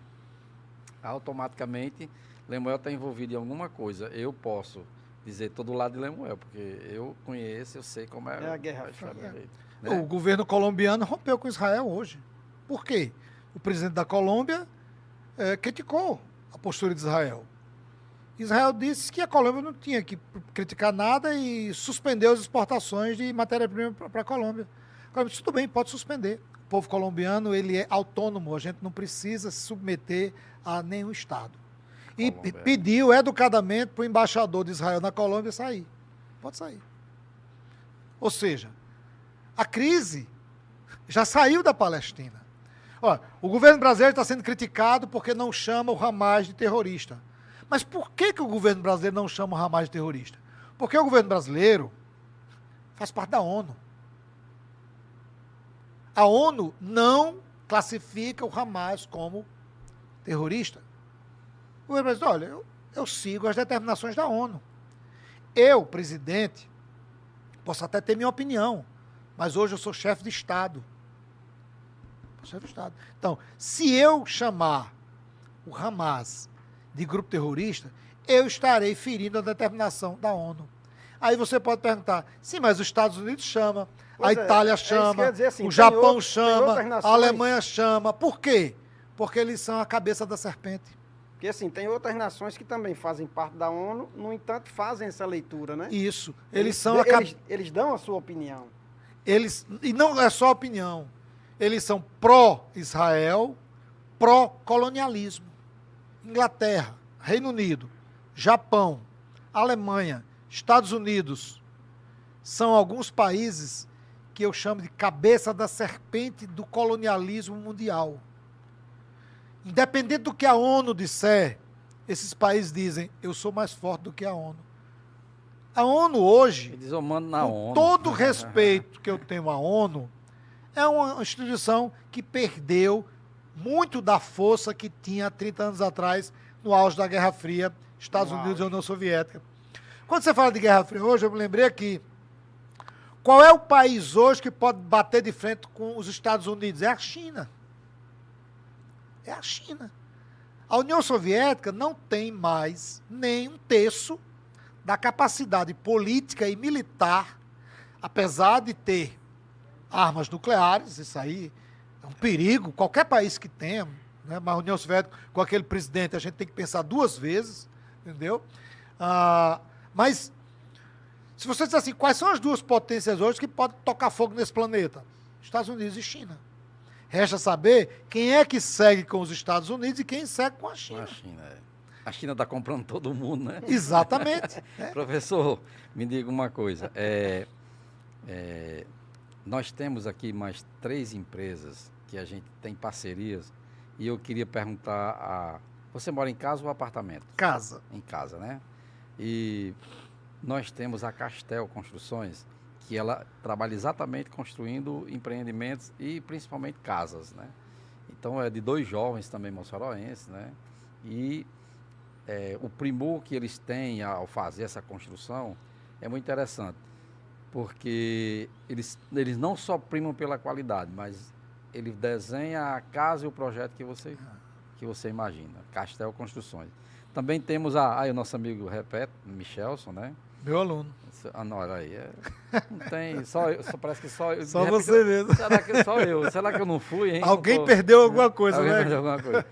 automaticamente Lemuel está envolvido em alguma coisa. Eu posso dizer, estou do lado de Lemuel, porque eu conheço, eu sei como é a guerra. Né? O governo colombiano rompeu com Israel hoje. Por quê? O presidente da Colômbia criticou a postura de Israel. Israel disse que a Colômbia não tinha que criticar nada e suspendeu as exportações de matéria-prima para a Colômbia. A Colômbia disse, tudo bem, pode suspender. O povo colombiano ele é autônomo, a gente não precisa se submeter a nenhum Estado. E pediu educadamente para o embaixador de Israel na Colômbia sair. Pode sair. Ou seja, a crise já saiu da Palestina. Olha, o governo brasileiro está sendo criticado porque não chama o Hamas de terrorista. Mas por que o governo brasileiro não chama o Hamas de terrorista? Porque o governo brasileiro faz parte da ONU. A ONU não classifica o Hamas como terrorista. O governo brasileiro, olha, eu sigo as determinações da ONU. Eu, presidente, posso até ter minha opinião, mas hoje eu sou chefe de Estado. Chefe de Estado. Então, se eu chamar o Hamas de grupo terrorista, eu estarei ferindo a determinação da ONU. Aí você pode perguntar, sim, mas os Estados Unidos chama, a Itália chama, assim, o Japão chama, a Alemanha chama. Por quê? Porque eles são a cabeça da serpente. Porque assim, tem outras nações que também fazem parte da ONU, no entanto, fazem essa leitura, né? Isso. Eles dão a sua opinião. E não é só opinião. Eles são pró-Israel, pró-colonialismo. Inglaterra, Reino Unido, Japão, Alemanha, Estados Unidos, são alguns países que eu chamo de cabeça da serpente do colonialismo mundial. Independente do que a ONU disser, esses países dizem, eu sou mais forte do que a ONU. A ONU hoje, com todo o respeito que eu tenho à ONU, é uma instituição que perdeu muito da força que tinha há 30 anos atrás, no auge da Guerra Fria, Estados Unidos e União Soviética. Quando você fala de Guerra Fria hoje, eu me lembrei aqui, qual é o país hoje que pode bater de frente com os Estados Unidos? É a China. É a China. A União Soviética não tem mais nem um terço da capacidade política e militar, apesar de ter armas nucleares, isso aí é um perigo, qualquer país que tenha, né? Mas a União Soviética, com aquele presidente, a gente tem que pensar duas vezes, entendeu? Mas, se você disser assim, quais são as duas potências hoje que podem tocar fogo nesse planeta? Estados Unidos e China. Resta saber quem é que segue com os Estados Unidos e quem segue com a China. A China está comprando todo mundo, né? Exatamente. Professor, me diga uma coisa. Nós temos aqui mais 3 empresas que a gente tem parcerias e eu queria perguntar você mora em casa ou apartamento? Casa. Em casa, né? E nós temos a Castel Construções, que ela trabalha exatamente construindo empreendimentos e principalmente casas, né? Então é de 2 jovens também moçoroenses, né? E o primor que eles têm ao fazer essa construção é muito interessante, porque eles não só primam pela qualidade, mas ele desenha a casa e o projeto que você imagina. Castel Construções. Também temos o nosso amigo Michelson, né? Meu aluno. Não, olha aí. Não tem, parece que só eu. Só você mesmo. Será que só eu? Será que eu não fui, hein? Alguém perdeu alguma coisa, Alguém né? perdeu alguma coisa.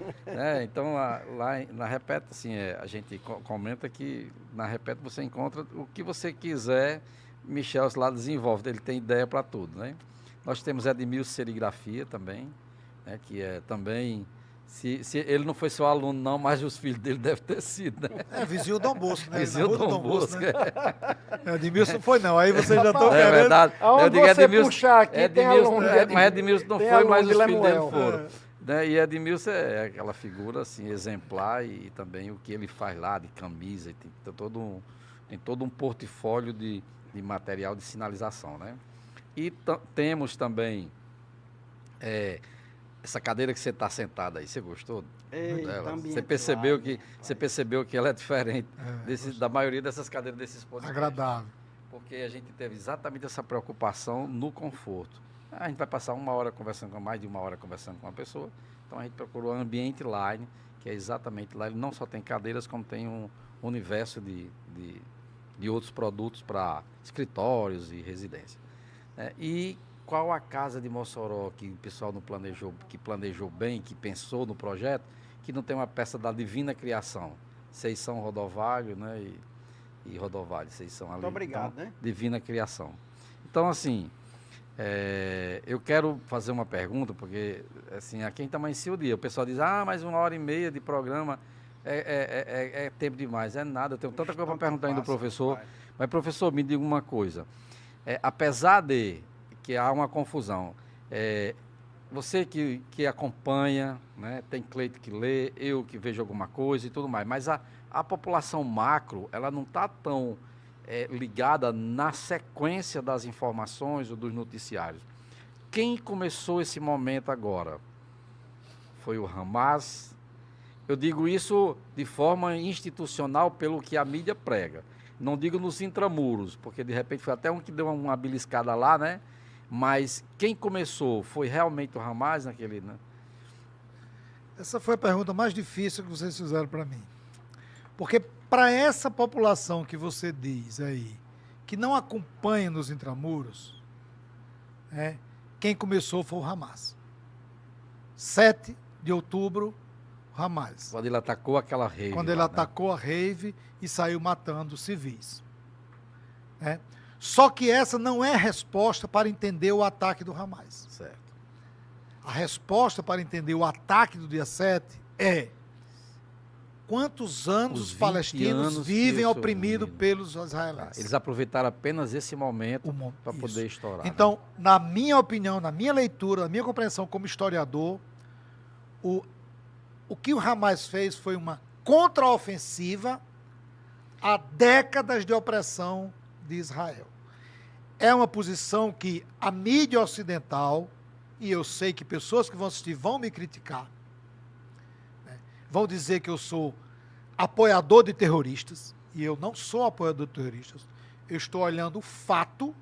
Então, lá na Repete, assim, a gente comenta que na Repete você encontra o que você quiser, Michel lá desenvolve, ele tem ideia para tudo, né? Nós temos Edmilson Serigrafia também, né? Que é também... Se ele não foi seu aluno, não, mas os filhos dele devem ter sido, né? Vizinho Dom Bosco, né? Vizinho Dom Bosco. Né? Edmilson não foi, não. Aí vocês já estão É verdade. Aonde você puxar aqui, tem aluno. Mas Edmilson não foi, mas os filhos dele Lemuel. foram. Né? E Edmilson é aquela figura assim, exemplar e também o que ele faz lá de camisa, tem todo um portfólio de material de sinalização, né? E temos também essa cadeira que você está sentada aí, você gostou dela? Você percebeu que ela é diferente da maioria dessas cadeiras desses podcasts. Agradável. Porque a gente teve exatamente essa preocupação no conforto. A gente vai passar mais de uma hora conversando com uma pessoa, então a gente procurou o Ambiente Line, que é exatamente lá, ele não só tem cadeiras, como tem um universo de outros produtos para escritórios e residência. E qual a casa de Mossoró que o pessoal não planejou, que planejou bem, que pensou no projeto, que não tem uma peça da Divina Criação? Vocês são Rodovalho, né? E Rodovalho, vocês são ali. Muito obrigado, então, né? Divina Criação. Então, assim, eu quero fazer uma pergunta, porque, assim, aqui a gente amanhecia o dia. O pessoal diz, mais 1h30 de programa é tempo demais. É nada, eu tenho tanta coisa para perguntar ainda ao professor. Mas, professor, me diga uma coisa. Apesar de que há uma confusão, você que acompanha, né, tem Cleito que lê, eu que vejo alguma coisa e tudo mais, mas a população macro, ela não está tão ligada na sequência das informações ou dos noticiários. Quem começou esse momento agora? Foi o Hamas. Eu digo isso de forma institucional pelo que a mídia prega. Não digo nos intramuros, porque de repente foi até um que deu uma beliscada lá, né? Mas quem começou foi realmente o Hamas naquele, né? Essa foi a pergunta mais difícil que vocês fizeram para mim. Porque para essa população que você diz aí, que não acompanha nos intramuros, quem começou foi o Hamas. 7 de outubro, o Hamas. Quando ele atacou aquela rave. Quando ele atacou a rave e saiu matando civis. Só que essa não é a resposta para entender o ataque do Hamas. Certo. A resposta para entender o ataque do dia 7 é quantos anos os palestinos vivem oprimidos pelos israelenses. Eles aproveitaram apenas esse momento para poder estourar. Então, na minha opinião, na minha leitura, na minha compreensão como historiador, o que o Hamas fez foi uma contraofensiva a décadas de opressão de Israel. É uma posição que a mídia ocidental, e eu sei que pessoas que vão assistir vão me criticar, vão dizer que eu sou apoiador de terroristas, e eu não sou apoiador de terroristas, eu estou olhando o fato,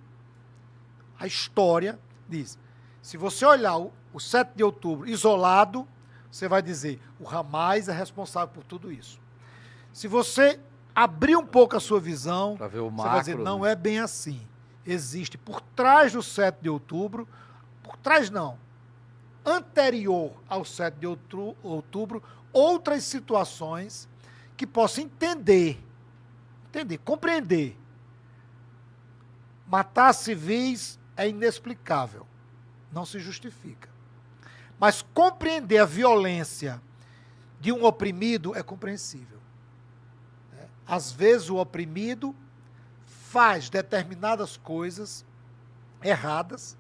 a história diz. Se você olhar o 7 de outubro isolado, você vai dizer, o Hamas é responsável por tudo isso. Se você abrir um pouco a sua visão, Pra ver o você macro, vai dizer, não né? é bem assim. Existe por trás do 7 de outubro, por trás não, anterior ao 7 de outubro, outras situações que possam entender, compreender. Matar civis é inexplicável, não se justifica. Mas compreender a violência de um oprimido é compreensível. Às vezes o oprimido faz determinadas coisas erradas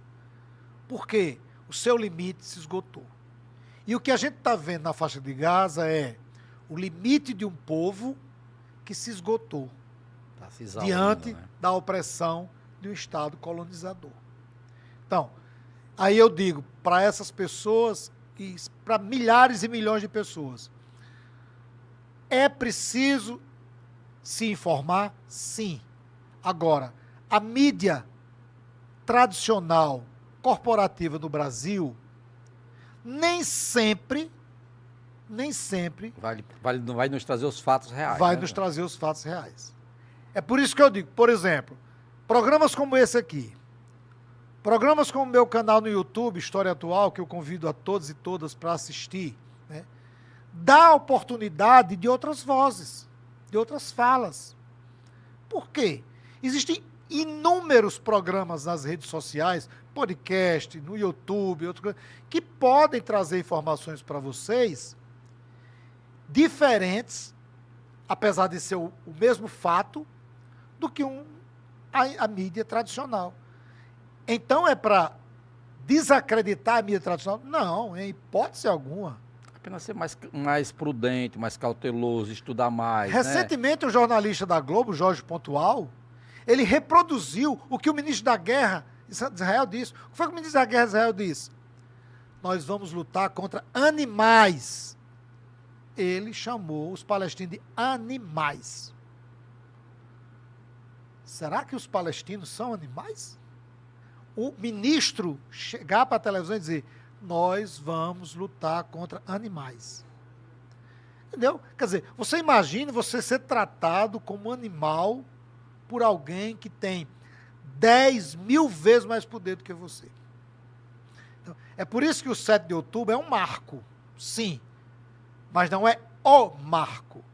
porque o seu limite se esgotou. E o que a gente está vendo na faixa de Gaza é o limite de um povo que se esgotou Tá se exaurindo, diante né? da opressão de um Estado colonizador. Então, aí eu digo para essas pessoas, e para milhares e milhões de pessoas, é preciso se informar? Sim. Agora, a mídia tradicional, corporativa no Brasil, nem sempre Vai nos trazer os fatos reais. vai né, nos João? trazer os fatos reais. É por isso que eu digo, por exemplo, programas como esse aqui, programas como o meu canal no YouTube, História Atual, que eu convido a todos e todas para assistir, né, dá oportunidade de outras vozes, de outras falas. Por quê? Existem inúmeros programas nas redes sociais, podcast, no YouTube, que podem trazer informações para vocês diferentes, apesar de ser o mesmo fato, do que a mídia tradicional. Então é para desacreditar a mídia tradicional? Não, em hipótese alguma. Apenas ser mais prudente, mais cauteloso, estudar mais. Recentemente, o jornalista da Globo, Jorge Pontual, ele reproduziu o que o ministro da Guerra de Israel disse. O que foi que o ministro da Guerra de Israel disse? Nós vamos lutar contra animais. Ele chamou os palestinos de animais. Será que os palestinos são animais? O ministro chegar para a televisão e dizer, nós vamos lutar contra animais. Entendeu? Quer dizer, você imagina você ser tratado como animal por alguém que tem 10.000 vezes mais poder do que você. Então, é por isso que o 7 de outubro é um marco, sim, mas não é o marco.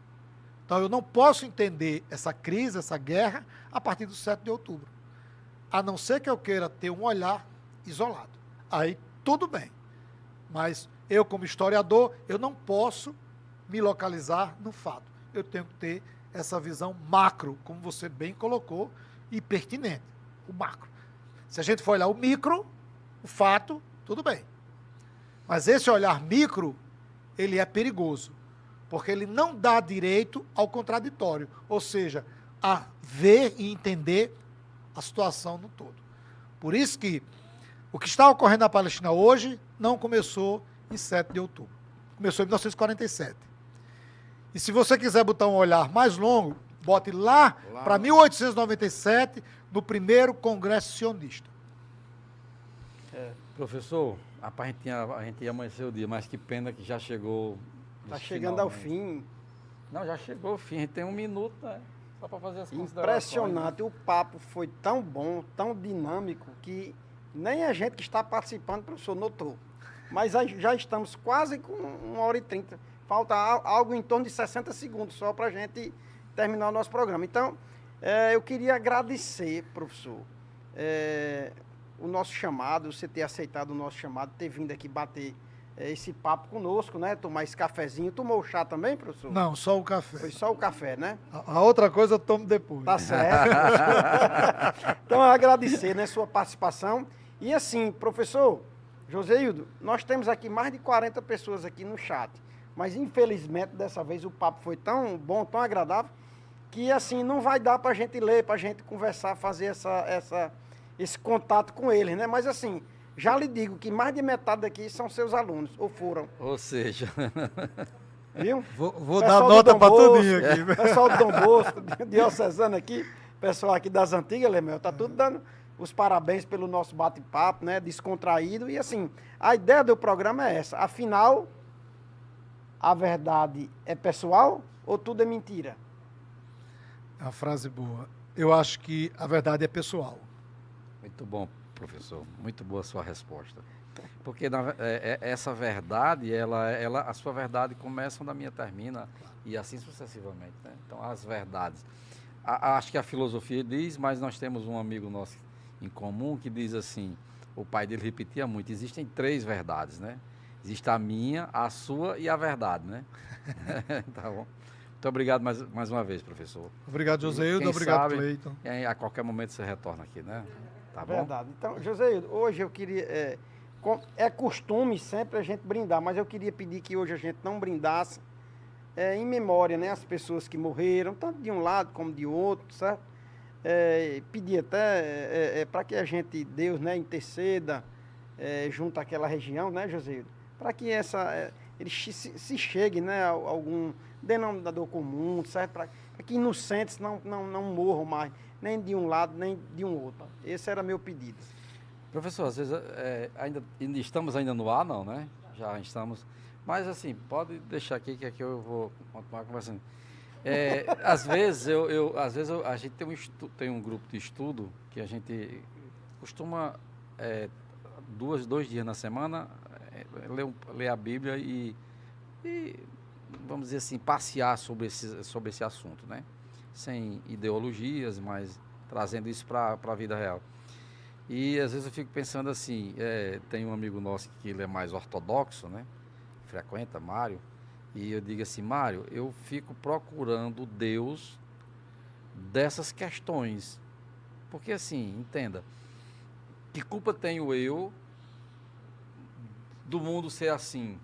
Então eu não posso entender essa crise, essa guerra, a partir do 7 de outubro. A não ser que eu queira ter um olhar isolado. Aí tudo bem. Mas eu, como historiador, eu não posso me localizar no fato. Eu tenho que ter essa visão macro, como você bem colocou, e pertinente, o macro. Se a gente for olhar o micro, o fato, tudo bem. Mas esse olhar micro, ele é perigoso, porque ele não dá direito ao contraditório, ou seja, a ver e entender a situação no todo. Por isso que o que está ocorrendo na Palestina hoje não começou em 7 de outubro. Começou em 1947. E se você quiser botar um olhar mais longo, bote lá para 1897, no primeiro Congresso Sionista. Professor, rapaz, a gente ia amanhecer o dia, mas que pena que já chegou. Está chegando ao fim. Não, já chegou o fim. A gente tem um minuto, né? Só para fazer as considerações. Impressionante. O papo foi tão bom, tão dinâmico, que nem a gente que está participando, professor, notou. Mas já estamos quase com 1h30. Falta algo em torno de 60 segundos só para a gente terminar o nosso programa. Então, eu queria agradecer, professor, o nosso chamado, você ter aceitado o nosso chamado, ter vindo aqui bater esse papo conosco, né? Tomar esse cafezinho. Tomou o chá também, professor? Não, só o café. Foi só o café, né? A outra coisa eu tomo depois. Tá certo. Então, agradecer, né, sua participação. E assim, professor Joséildo, nós temos aqui mais de 40 pessoas aqui no chat. Mas, infelizmente, dessa vez o papo foi tão bom, tão agradável, que, assim, não vai dar para a gente ler, para a gente conversar, fazer esse contato com eles, né? Mas, assim, já lhe digo que mais de metade daqui são seus alunos, ou foram. Ou seja, Viu? Vou Pessoal dar do nota Dom para Bosco, tudinho aqui. Pessoal do Dom Bosco, diocesano aqui, pessoal aqui das antigas, Lemel, tá tudo dando os parabéns pelo nosso bate-papo, né? Descontraído. E assim, a ideia do programa é essa. Afinal, a verdade é pessoal ou tudo é mentira? É uma frase boa. Eu acho que a verdade é pessoal. Muito bom, professor. Muito boa a sua resposta. Porque essa verdade, a sua verdade começa onde a minha termina e assim sucessivamente, né? Então, as verdades. Acho que a filosofia diz, mas nós temos um amigo nosso em comum que diz assim, o pai dele repetia muito, existem 3 verdades, né? Existe a minha, a sua e a verdade, né? Tá bom. Muito obrigado mais uma vez, professor. Obrigado, E Joseildo. quem Obrigado, sabe, Cleiton. A qualquer momento você retorna aqui, né? Tá bom? Verdade. Então, José, hoje eu queria. É costume sempre a gente brindar, mas eu queria pedir que hoje a gente não brindasse em memória, né? As pessoas que morreram, tanto de um lado como de outro, certo? Pedir até para que a gente, Deus, né, interceda junto àquela região, né, José? Para que eles se chegue, né, a algum denominador comum, certo? Para que inocentes não morram mais, nem de um lado, nem de um outro. Esse era meu pedido. Professor, às vezes estamos ainda no ar, não, né? Já estamos. Mas assim, pode deixar aqui que aqui eu vou continuar conversando. Às vezes a gente tem um grupo de estudo que a gente costuma 2 dias na semana ler a Bíblia e vamos dizer assim, passear sobre esse assunto, né? Sem ideologias, mas trazendo isso para a vida real. E às vezes eu fico pensando assim, tem um amigo nosso que ele é mais ortodoxo, né? Frequenta, Mário, e eu digo assim, Mário, eu fico procurando Deus dessas questões. Porque assim, entenda, que culpa tenho eu do mundo ser assim?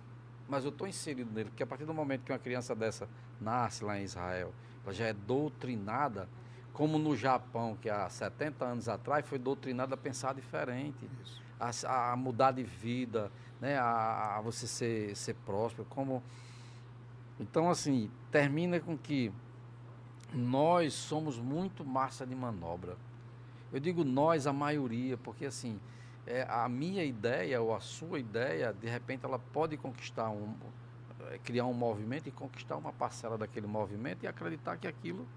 Mas eu estou inserido nele, porque a partir do momento que uma criança dessa nasce lá em Israel, ela já é doutrinada, como no Japão, que há 70 anos atrás foi doutrinada a pensar diferente, a mudar de vida, né? a você ser próspero. Então, assim, termina com que nós somos muito massa de manobra. Eu digo nós, a maioria, porque assim, a minha ideia ou a sua ideia, de repente ela pode conquistar criar um movimento e conquistar uma parcela daquele movimento e acreditar que aquilo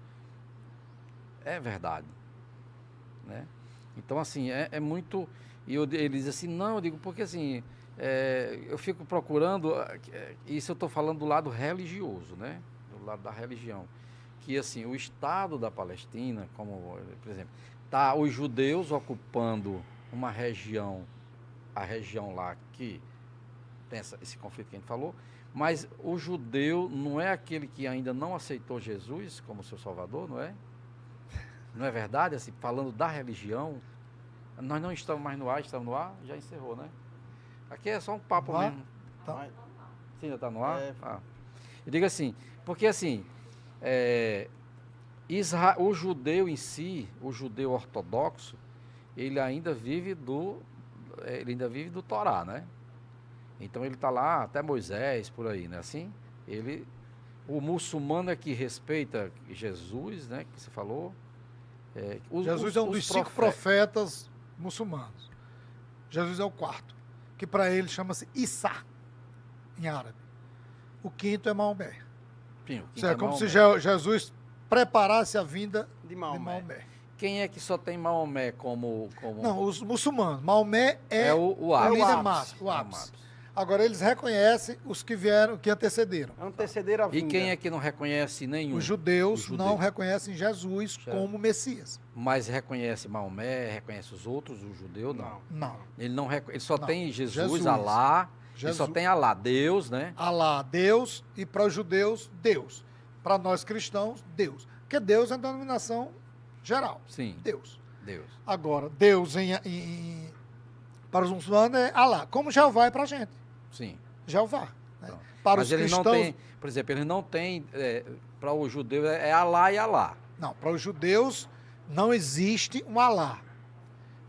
é verdade, né? Então, assim, é muito... E ele diz assim, não, eu digo, porque assim, eu fico procurando, isso eu estou falando do lado religioso, né? Do lado da religião. Que, assim, o Estado da Palestina, como, por exemplo, tá os judeus ocupando uma região, a região lá que tem esse conflito que a gente falou, mas o judeu não é aquele que ainda não aceitou Jesus como seu salvador, não é? Não é verdade? Assim, falando da religião, nós não estamos mais no ar, estamos no ar, já encerrou, né? Aqui é só um papo mesmo. Tá. Sim, já está no ar? Eu digo assim, porque assim, o judeu em si, o judeu ortodoxo, ele ainda vive do Torá, né? Então ele está lá até Moisés, por aí, né? Assim, o muçulmano é que respeita Jesus, né? Que você falou. Jesus é um dos 5 profetas muçulmanos. Jesus é o 4º, que para ele chama-se Issa, em árabe. O 5º é Maomé. Sim, Isso é como se Jesus preparasse a vinda de Maomé. Quem é que só tem Maomé como... Não, os muçulmanos. Maomé é o ápice. Agora, eles reconhecem os que vieram, que antecederam. Antecederam a vinda. E quem é que não reconhece nenhum? Os judeus não reconhecem Jesus como Messias. Mas reconhece Maomé, reconhece os outros, o judeu não? Não. Ele só tem Jesus, Alá, ele só tem Alá, Deus, né? Alá, Deus, e para os judeus, Deus. Para nós cristãos, Deus. Porque Deus é a denominação geral. Sim. Deus. Deus. Agora, Deus para os muçulmanos é Alá, como Jeová é para a gente. Sim. Jeová. Né? Então, para mas os eles cristãos... não têm, por exemplo, eles não têm, para o judeu é Alá e Alá. Não, para os judeus não existe um Alá.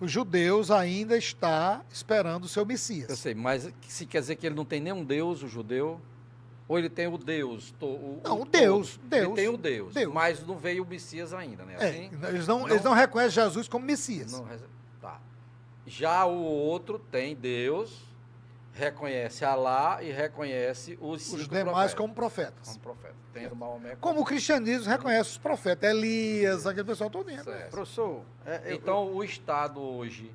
Os judeus ainda estão esperando o seu Messias. Eu sei, mas se quer dizer que ele não tem nenhum Deus, o judeu? Ou ele tem o Deus? Não, o todo? Deus. Ele tem o Deus, Deus. mas não veio o Messias ainda, né? É, Assim, eles não reconhecem Jesus como Messias. tá. Já o outro tem Deus, reconhece Alá e reconhece os Os 5 demais profetas. como profetas. Como profeta. Tendo Maomé Como o cristianismo reconhece os profetas. Elias, aquele pessoal todo reconhece. Certo. Professor, Então, o Estado hoje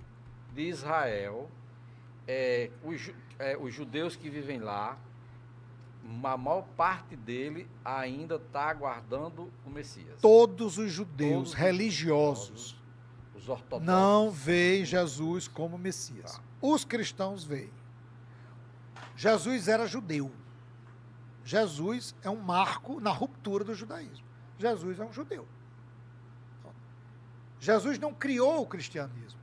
de Israel, os judeus que vivem lá, a maior parte dele ainda está aguardando o Messias. Todos os judeus Todos os religiosos Os ortodoxos. não veem Jesus como Messias. Tá. Os cristãos veem. Jesus era judeu. Jesus é um marco na ruptura do judaísmo. Jesus é um judeu. Jesus não criou o cristianismo.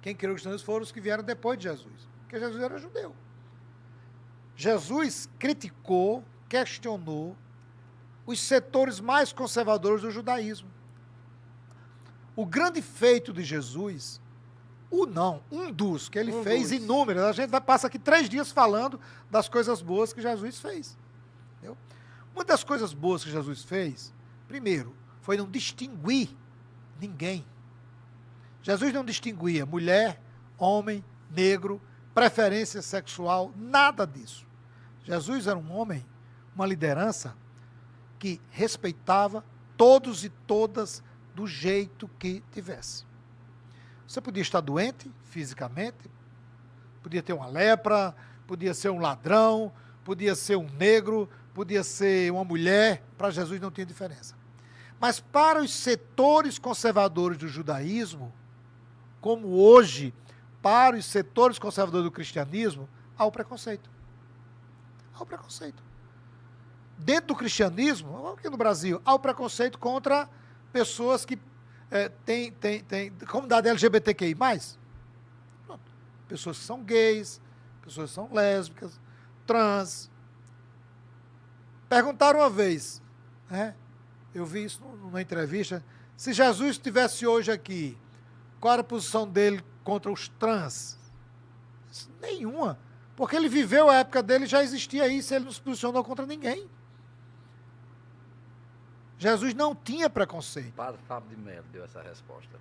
Quem criou o cristianismo foram os que vieram depois de Jesus. Porque Jesus era judeu. Jesus criticou, questionou os setores mais conservadores do judaísmo. O grande feito de Jesus, um dos que ele fez inúmeros. A gente passa aqui 3 dias falando das coisas boas que Jesus fez. Entendeu? Uma das coisas boas que Jesus fez, primeiro, foi não distinguir ninguém. Jesus não distinguia mulher, homem, negro, preferência sexual, nada disso. Jesus era um homem, uma liderança que respeitava todos e todas do jeito que tivesse. Você podia estar doente fisicamente, podia ter uma lepra, podia ser um ladrão, podia ser um negro, podia ser uma mulher, para Jesus não tinha diferença. Mas para os setores conservadores do judaísmo, como hoje, para os setores conservadores do cristianismo, há o preconceito. Há o preconceito. Dentro do cristianismo, aqui no Brasil, há o preconceito contra pessoas que têm comunidade LGBTQI+. Pronto. Pessoas que são gays, pessoas que são lésbicas, trans. Perguntaram uma vez, né? Eu vi isso numa entrevista, se Jesus estivesse hoje aqui, qual era a posição dele contra os trans? Nenhuma. Porque ele viveu a época dele, já existia isso, ele não se posicionou contra ninguém. Jesus não tinha preconceito. O padre Fábio de Mello deu essa resposta.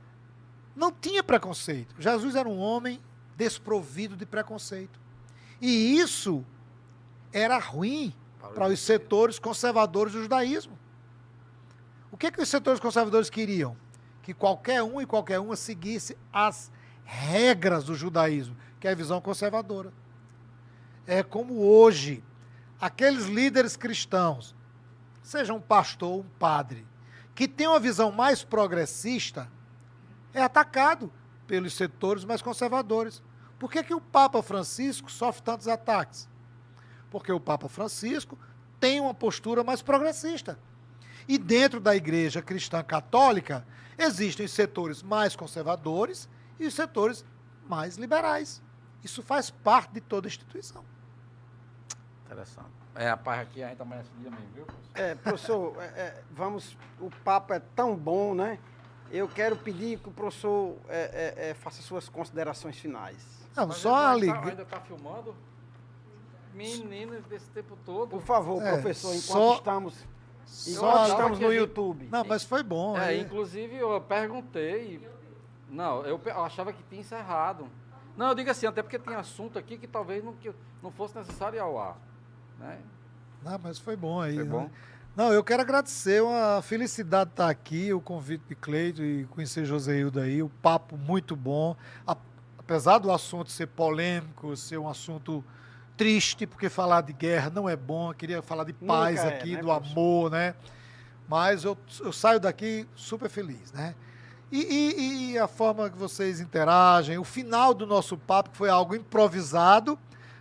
Não tinha preconceito. Jesus era um homem desprovido de preconceito. E isso era ruim para os setores conservadores do judaísmo. O que os setores conservadores queriam? Que qualquer um e qualquer uma seguisse as regras do judaísmo, que é a visão conservadora. É como hoje, aqueles líderes cristãos, seja um pastor ou um padre, que tem uma visão mais progressista, é atacado pelos setores mais conservadores. Por que o Papa Francisco sofre tantos ataques? Porque o Papa Francisco tem uma postura mais progressista. E dentro da Igreja Cristã Católica, existem os setores mais conservadores e os setores mais liberais. Isso faz parte de toda instituição. Interessante. A paz aqui ainda amanhece o dia mesmo, viu? Professor, o papo é tão bom, né? Eu quero pedir que o professor faça suas considerações finais. Não, Mas só a ainda está filmando? Menino, desse tempo todo. Por favor, professor, só estamos no YouTube. Não, mas foi bom. Inclusive eu perguntei. Não, eu achava que tinha encerrado. Não, eu digo assim, até porque tem assunto aqui que talvez não fosse necessário ir ao ar. Né? Não, mas foi bom aí. Foi bom? Né? Não, eu quero agradecer, uma felicidade estar aqui, o convite de Cleito e conhecer Joseildo aí, o papo muito bom. Apesar do assunto ser polêmico, ser um assunto triste, porque falar de guerra não é bom, eu queria falar de paz aqui, né, do amor, né? Mas eu saio daqui super feliz, né? E a forma que vocês interagem, o final do nosso papo, que foi algo improvisado,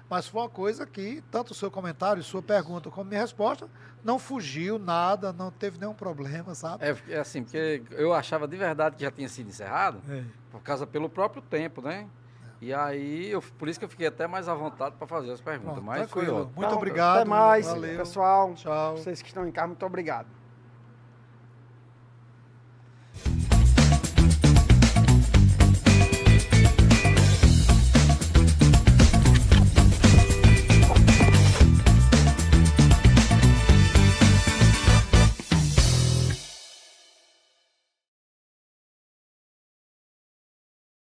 mas foi uma coisa que, tanto o seu comentário, sua pergunta, como minha resposta, não fugiu nada, não teve nenhum problema, sabe? É assim, porque eu achava de verdade que já tinha sido encerrado, pelo próprio tempo, né? E aí, por isso que eu fiquei até mais à vontade para fazer as perguntas. Pronto, mas foi tranquilo. ótimo. Muito obrigado. Até mais, Valeu. pessoal. Tchau. Vocês que estão em casa, muito obrigado.